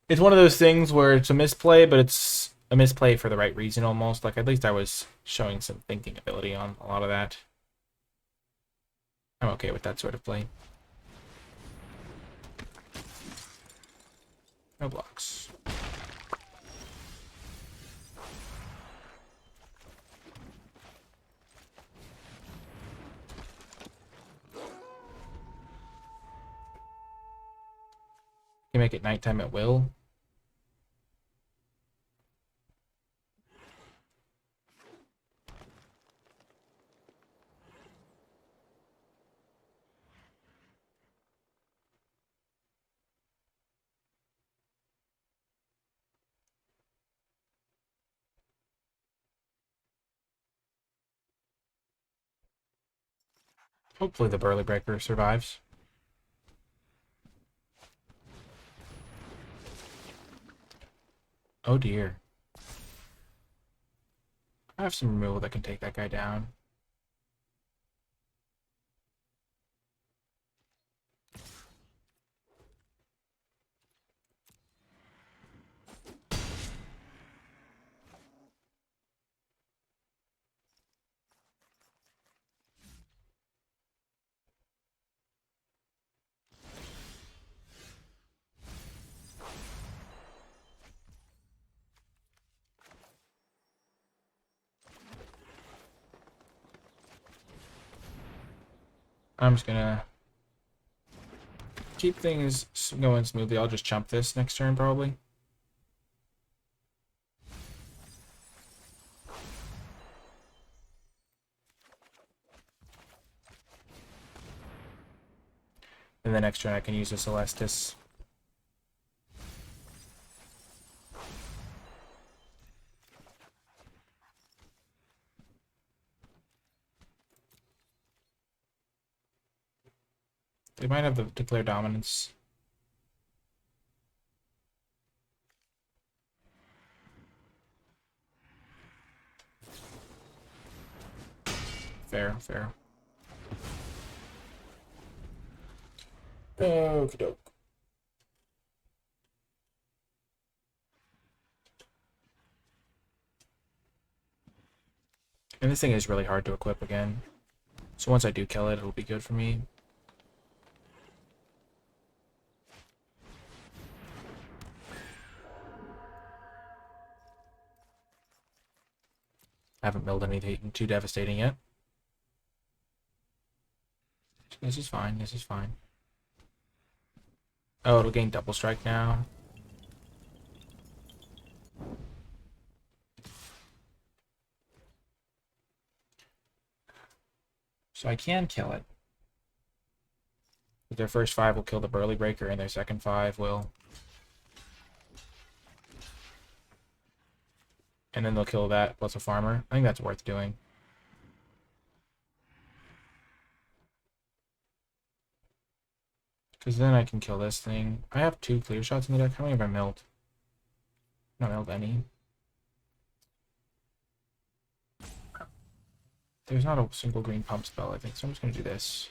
It's one of those things where it's a misplay, but it's a misplay for the right reason almost. Like, at least I was showing some thinking ability on a lot of that. I'm okay with that sort of play. No blocks. You make it nighttime at will. Hopefully the Burly Breaker survives. Oh dear. I have some removal that can take that guy down. I'm just gonna keep things going smoothly. I'll just chump this next turn probably. And the next turn I can use a Celestis. They might have the Declare Dominance. Fair, fair. Okie doke. And this thing is really hard to equip again. So once I do kill it, it'll be good for me. I haven't milled anything too devastating yet. This is fine. This is fine. Oh, it'll gain double strike now. So I can kill it. Their first 5 will kill the Burly Breaker, and their second 5 will... And then they'll kill that plus a farmer. I think that's worth doing. Because then I can kill this thing. I have 2 clear shots in the deck. How many have I milled? Not milled any. There's not a single green pump spell, I think, so I'm just going to do this.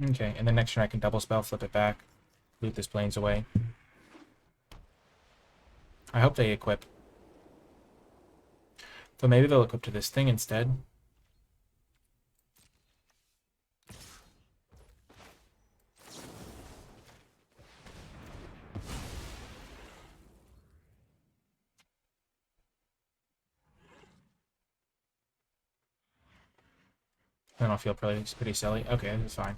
Okay, and then next turn I can double spell, flip it back, loot this plains away. I hope they equip. So maybe they'll equip to this thing instead. Then I'll feel pretty silly. Okay, that's fine.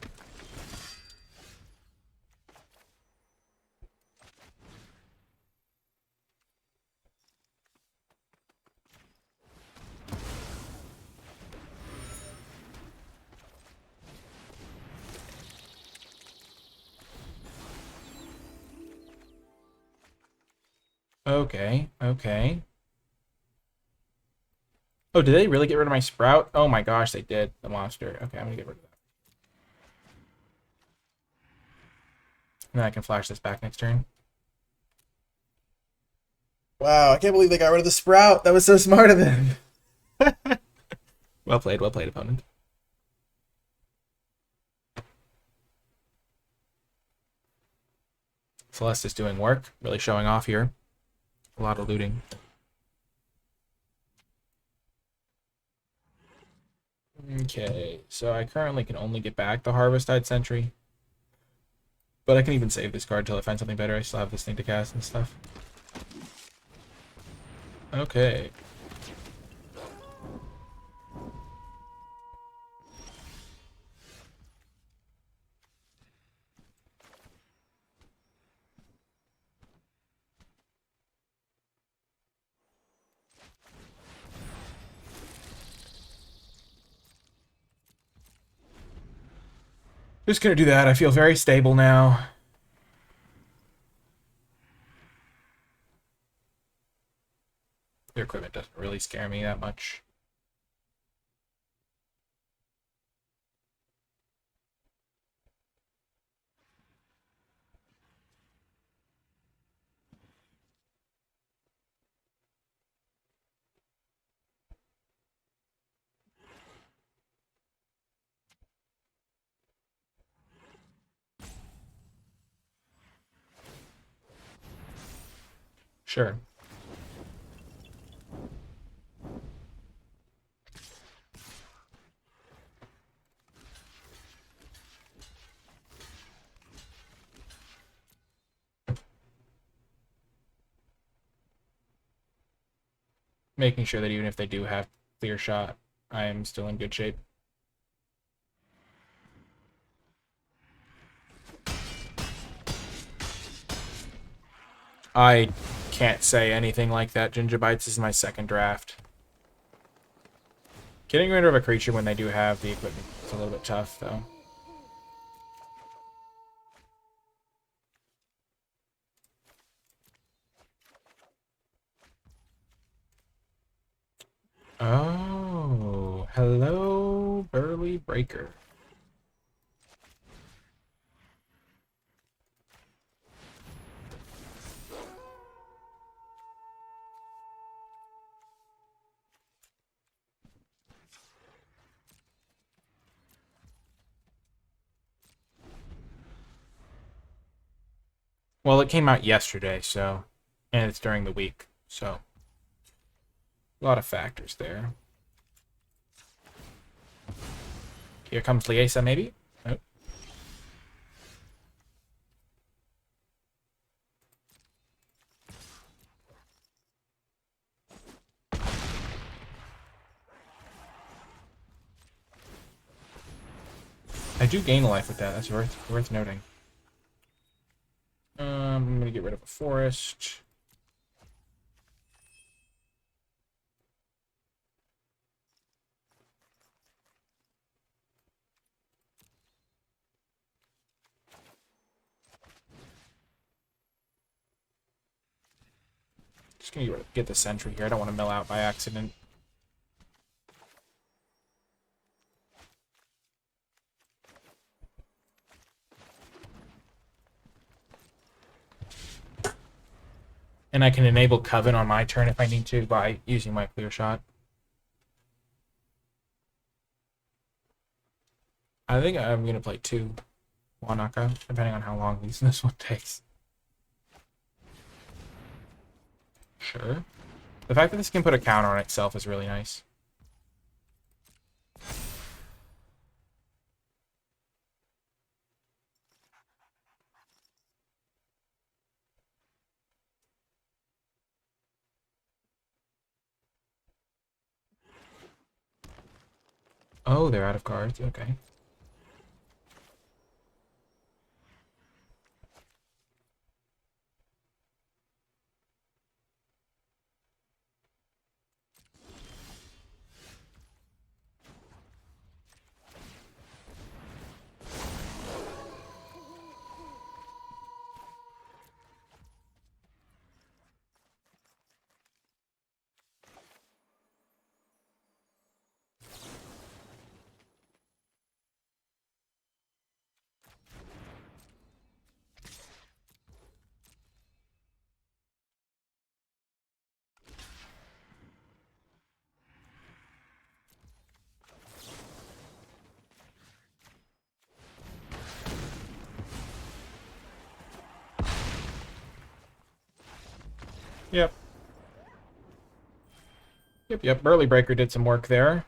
Okay, okay. Oh, did they really get rid of my Sprout? Oh my gosh, they did. The monster. Okay, I'm gonna get rid of that. And then I can flash this back next turn. Wow, I can't believe they got rid of the Sprout. That was so smart of them. Well played, opponent. Celeste is doing work, really showing off here. A lot of looting. Okay, so I currently can only get back the Harvest-Tide Sentry. But I can even save this card until I find something better. I still have this thing to cast and stuff. Okay. Just gonna do that. I feel very stable now. Their equipment doesn't really scare me that much. Sure. Making sure that even if they do have clear shot, I am still in good shape. I can't say anything like that. Gingerbites is my second draft. Getting rid of a creature when they do have the equipment is a little bit tough, though. Oh, hello, Burly Breaker. Well, it came out yesterday, so, and it's during the week, so a lot of factors there. Here comes Liesa, maybe? Nope. I do gain a life with that. That's worth noting. I'm gonna get rid of a forest. Just gonna get the sentry here. I don't want to mill out by accident. And I can enable Coven on my turn if I need to by using my clear shot. I think I'm going to play 2 Wanaka, depending on how long this one takes. Sure. The fact that this can put a counter on itself is really nice. Oh, they're out of cards. Okay. Yep. Yep. Burly Breaker did some work there.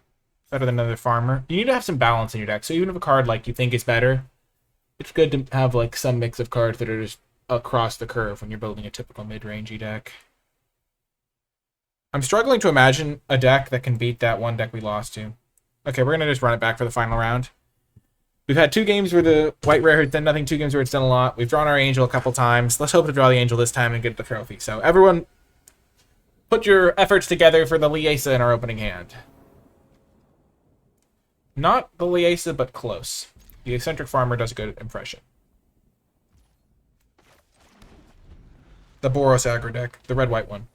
Better than another farmer. You need to have some balance in your deck. So even if a card like you think is better, it's good to have like some mix of cards that are just across the curve when you're building a typical mid-rangey deck. I'm struggling to imagine a deck that can beat that one deck we lost to. Okay, we're going to just run it back for the final round. We've had 2 games where the white rare has done nothing, 2 games where it's done a lot. We've drawn our angel a couple times. Let's hope to draw the angel this time and get the trophy. So everyone, put your efforts together for the Liesa in our opening hand. Not the Liesa, but close. The eccentric farmer does a good impression. The Boros aggro deck, the red-white one.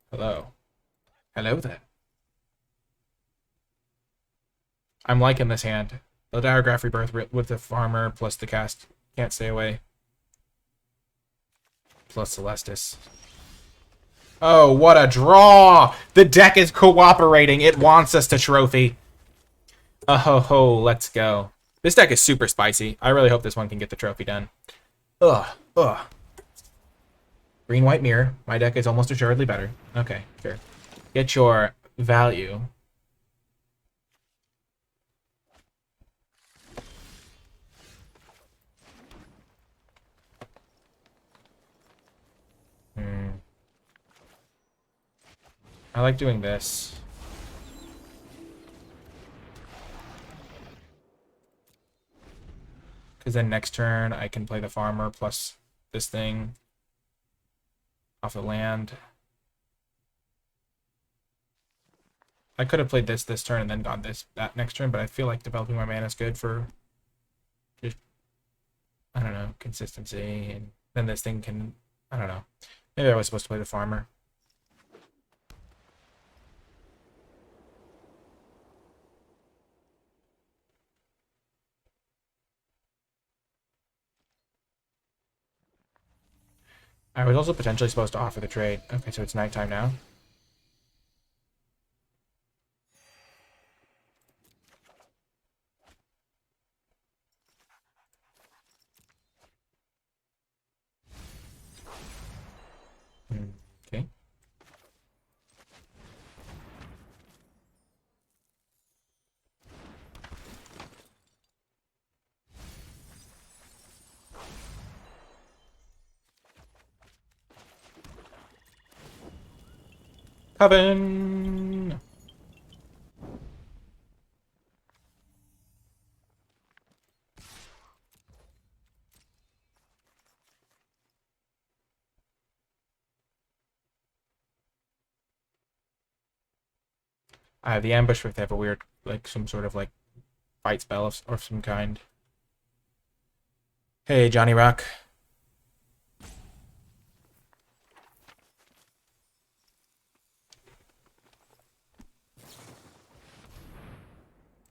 Hello. Hello there. I'm liking this hand. The Diagraph Rebirth with the farmer plus the cast. Can't stay away. Plus Celestis. Oh, what a draw! The deck is cooperating. It wants us to trophy. Oh ho ho, let's go. This deck is super spicy. I really hope this one can get the trophy done. Ugh, ugh. Green-white mirror. My deck is almost assuredly better. Okay, sure. Get your value. I like doing this. Because then next turn I can play the farmer plus this thing off the land. I could have played this turn and then gone that next turn, but I feel like developing my mana is good for just, I don't know, consistency. And then this thing can, I don't know. Maybe I was supposed to play the farmer. I was also potentially supposed to offer the trade. Okay, so it's nighttime now. Coven! I have the ambush if they have a weird, like, some sort of, like, fight spell of some kind. Hey, Johnny Rock.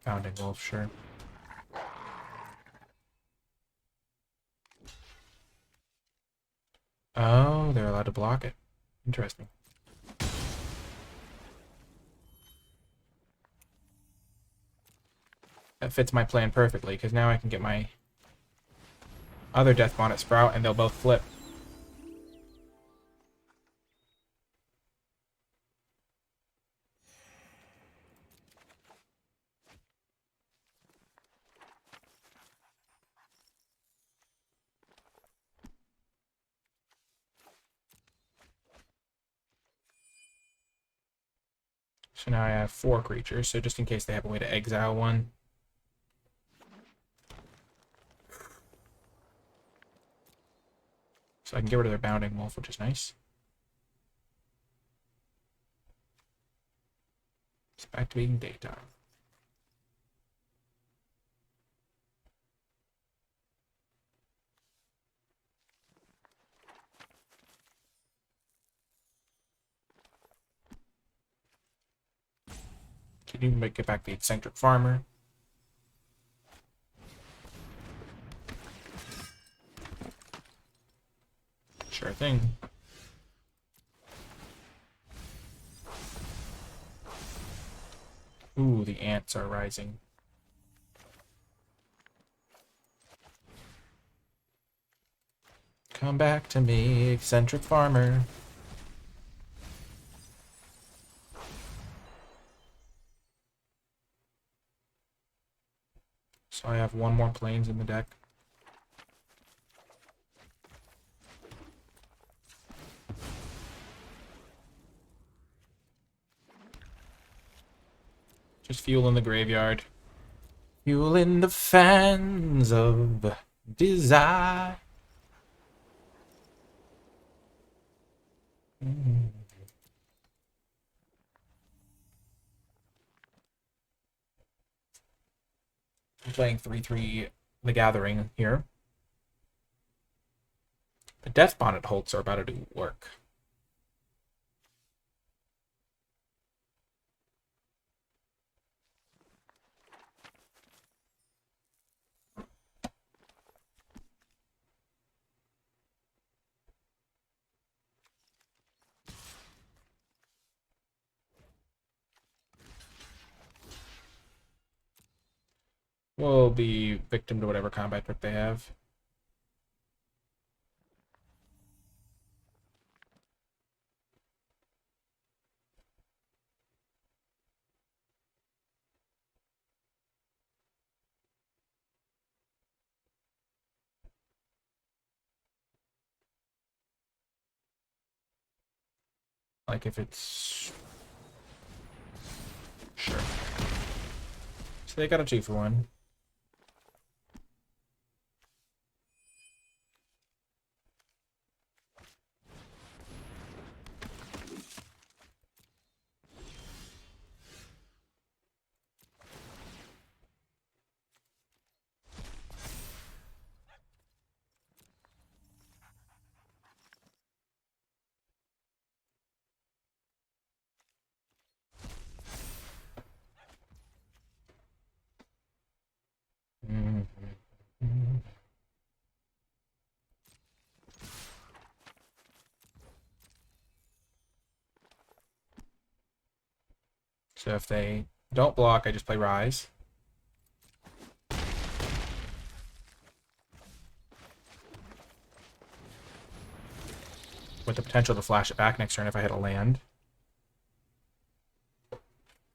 Founding Wolf, sure. Oh, they're allowed to block it. Interesting. That fits my plan perfectly, because now I can get my other Death Bonnet sprout, and they'll both flip. So now I have 4 creatures, so just in case they have a way to exile one. So I can get rid of their Bounding Wolf, which is nice. It's back to being daytime. Can you get back the Eccentric Farmer? Sure thing. Ooh, the ants are rising. Come back to me, Eccentric Farmer. So I have 1 more Plains in the deck. Just fuel in the graveyard. Fuel in the fans of desire. I'm playing 3/3 The Gathering here. The Death Bonnet holds are about to do work. We'll be victim to whatever combat trick they have. Like if it's... Sure. So they got a 2-for-1. So if they don't block, I just play Rise. With the potential to flash it back next turn if I hit a land.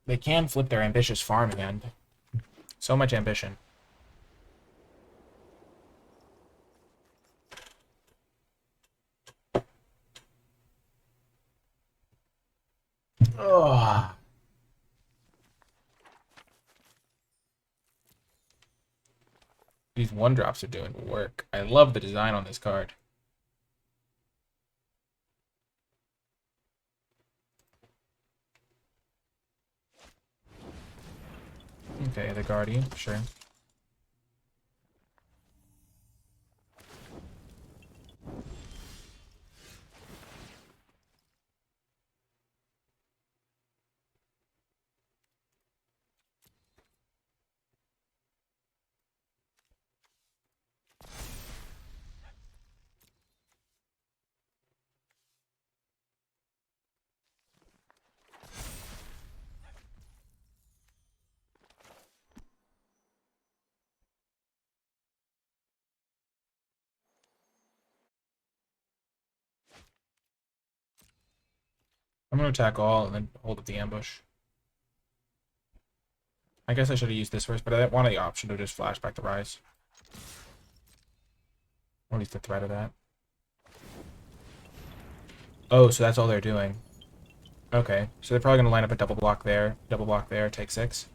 They can flip their ambitious farm hand. So much ambition. Oh. These one drops are doing work. I love the design on this card. Okay, the Guardian, sure. I'm gonna attack all and then hold up the ambush. I guess I should have used this first, but I wanted the option to just flash back the rise. Or at least the threat of that. Oh, so that's all they're doing. Okay, so they're probably gonna line up a double block there, take 6.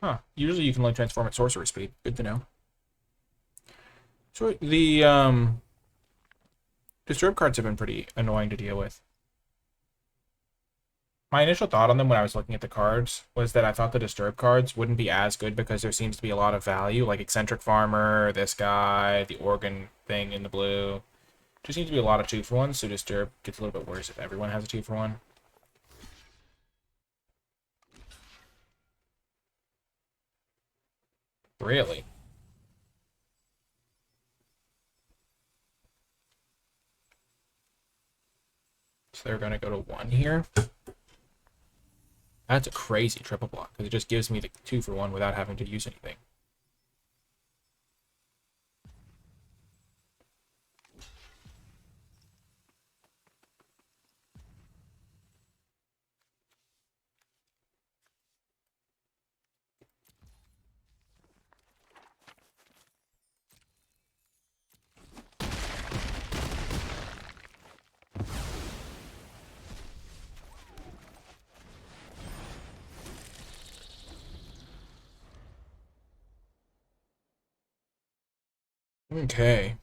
Huh. Usually you can only transform at sorcery speed. Good to know. So the disturb cards have been pretty annoying to deal with. My initial thought on them when I was looking at the cards was that I thought the disturb cards wouldn't be as good because there seems to be a lot of value, like eccentric farmer, this guy, the organ thing in the blue. There seems to be a lot of 2-for-1s, so disturb gets a little bit worse if everyone has a 2-for-1. Really? So they're going to go to 1 here. That's a crazy triple block, because it just gives me the 2-for-1 without having to use anything. Okay.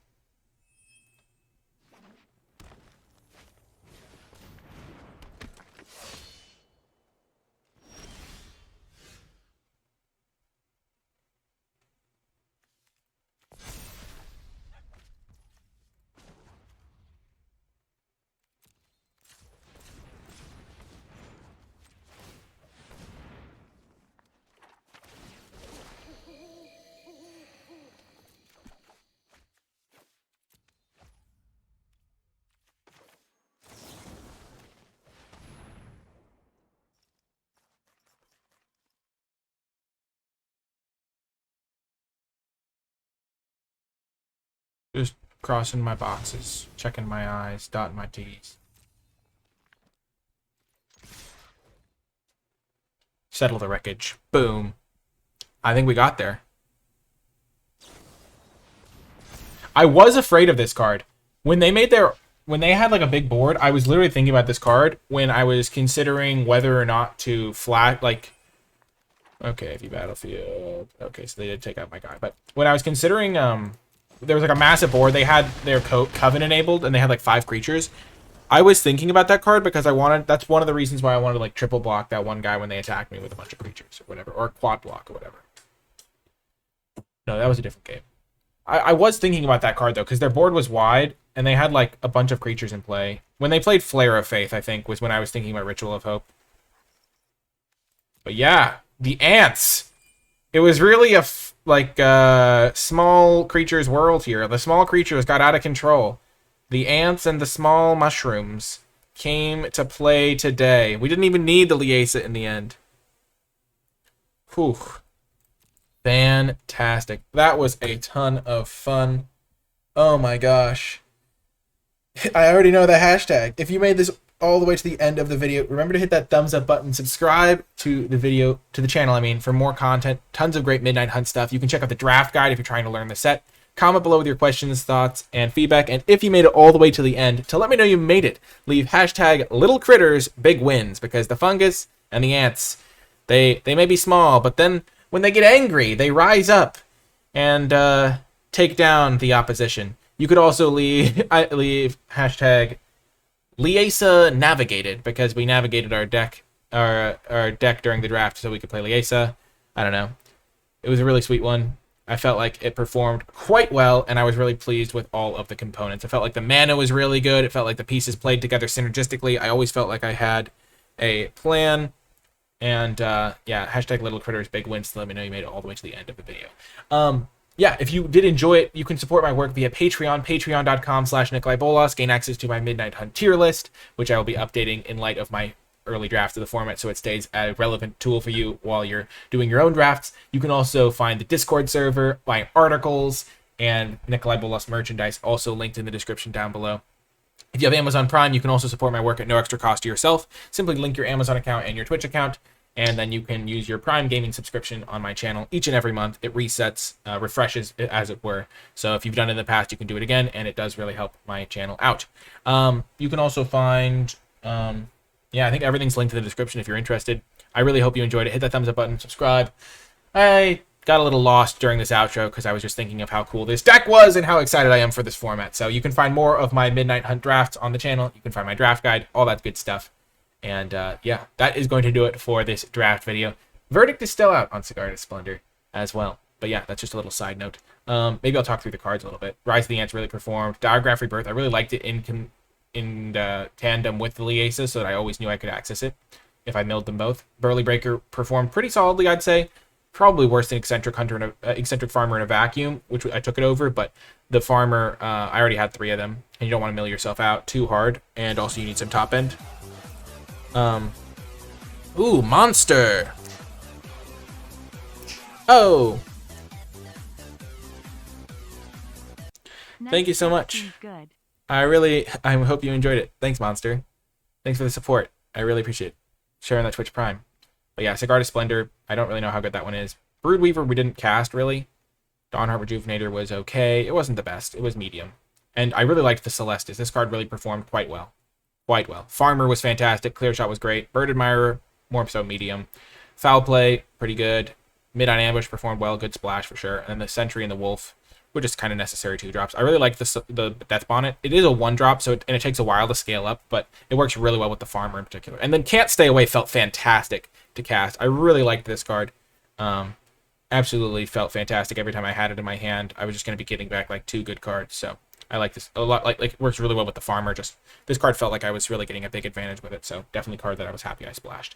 Just crossing my boxes, checking my I's, dotting my T's. Settle the wreckage. Boom. I think we got there. I was afraid of this card. When they had like a big board, I was literally thinking about this card when I was considering whether or not to flat, like, okay, if you battlefield. Okay, so they did take out my guy. But when I was considering, there was like a massive board. They had their Coven enabled, and they had like 5 creatures. I was thinking about that card because that's one of the reasons why I wanted to like triple block that one guy when they attacked me with a bunch of creatures or whatever, or quad block or whatever. No, that was a different game. I was thinking about that card though, because their board was wide and they had like a bunch of creatures in play. When they played Flare of Faith, I think, was when I was thinking about Ritual of Hope. But yeah, the ants. It was really a small creatures world here. The small creatures got out of control. The ants and the small mushrooms came to play today. We didn't even need the Liesa in the end. Whew. Fantastic. That was a ton of fun. Oh my gosh. I already know the hashtag. If you made this all the way to the end of the video, remember to hit that thumbs up button, subscribe to the video, to the channel, I mean, for more content, tons of great Midnight Hunt stuff. You can check out the draft guide if you're trying to learn the set. Comment below with your questions, thoughts, and feedback. And if you made it all the way to the end, to let me know you made it, leave hashtag little critters big wins, because the fungus and the ants, they may be small, but then when they get angry, they rise up and take down the opposition. You could also leave hashtag Liesa navigated, because we navigated our deck during the draft so we could play Liesa. I don't know. It was a really sweet one. I felt like it performed quite well, and I was really pleased with all of the components. I felt like the mana was really good. It felt like the pieces played together synergistically. I always felt like I had a plan. And yeah, hashtag little critters big wins to let me know you made it all the way to the end of the video. Yeah, if you did enjoy it, you can support my work via Patreon, patreon.com/NicolaiBolas, gain access to my Midnight Hunt tier list, which I will be updating in light of my early draft of the format, so it stays a relevant tool for you while you're doing your own drafts. You can also find the Discord server, my articles, and NicolaiBolas merchandise, also linked in the description down below. If you have Amazon Prime, you can also support my work at no extra cost to yourself. Simply link your Amazon account and your Twitch account, and then you can use your Prime gaming subscription on my channel each and every month. It resets, refreshes, as it were. So if you've done it in the past, you can do it again, and it does really help my channel out. You can also find... yeah, I think everything's linked in the description if you're interested. I really hope you enjoyed it. Hit that thumbs up button, subscribe. I got a little lost during this outro because I was just thinking of how cool this deck was and how excited I am for this format. So you can find more of my Midnight Hunt drafts on the channel. You can find my draft guide, all that good stuff. And yeah, that is going to do it for this draft video. Verdict is still out on Cigar de Splendor as well. But yeah, that's just a little side note. Maybe I'll talk through the cards a little bit. Rise of the Ants really performed. Diagraph Rebirth, I really liked it in tandem with the Liesa, so that I always knew I could access it if I milled them both. Burly Breaker performed pretty solidly, I'd say. Probably worse than Eccentric Farmer in a vacuum, which I took it over, but the Farmer, I already had 3 of them, and you don't want to mill yourself out too hard, and also you need some top end. Ooh, Monster! Oh! Thank you so much. Good. I hope you enjoyed it. Thanks, Monster. Thanks for the support. I really appreciate it. Sharing that Twitch Prime. But yeah, Cigar de Splendor, I don't really know how good that one is. Broodweaver, we didn't cast, really. Dawnheart Rejuvenator was okay. It wasn't the best. It was medium. And I really liked the Celestis. This card really performed quite well. Quite well. Farmer was fantastic. Clear Shot was great. Bird Admirer, more so medium. Foul Play, pretty good. Midnight Ambush performed well. Good splash for sure. And the Sentry and the Wolf were just kind of necessary 2-drops. I really like the Death Bonnet. It is a 1-drop, so and it takes a while to scale up, but it works really well with the Farmer in particular. And then Can't Stay Away felt fantastic to cast. I really liked this card. Absolutely felt fantastic every time I had it in my hand. I was just going to be getting back like 2 good cards, so I like this a lot. Like it works really well with the Farmer. Just this card felt like I was really getting a big advantage with it, so definitely a card that I was happy I splashed.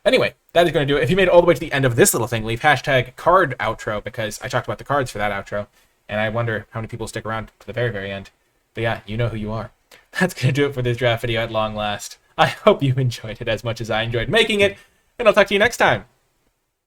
Anyway, that is going to do it. If you made it all the way to the end of this little thing, leave hashtag card outro, because I talked about the cards for that outro. And I wonder how many people stick around to the very, very end. But yeah, you know who you are. That's going to do it for this draft video at long last. I hope you enjoyed it as much as I enjoyed making it. And I'll talk to you next time.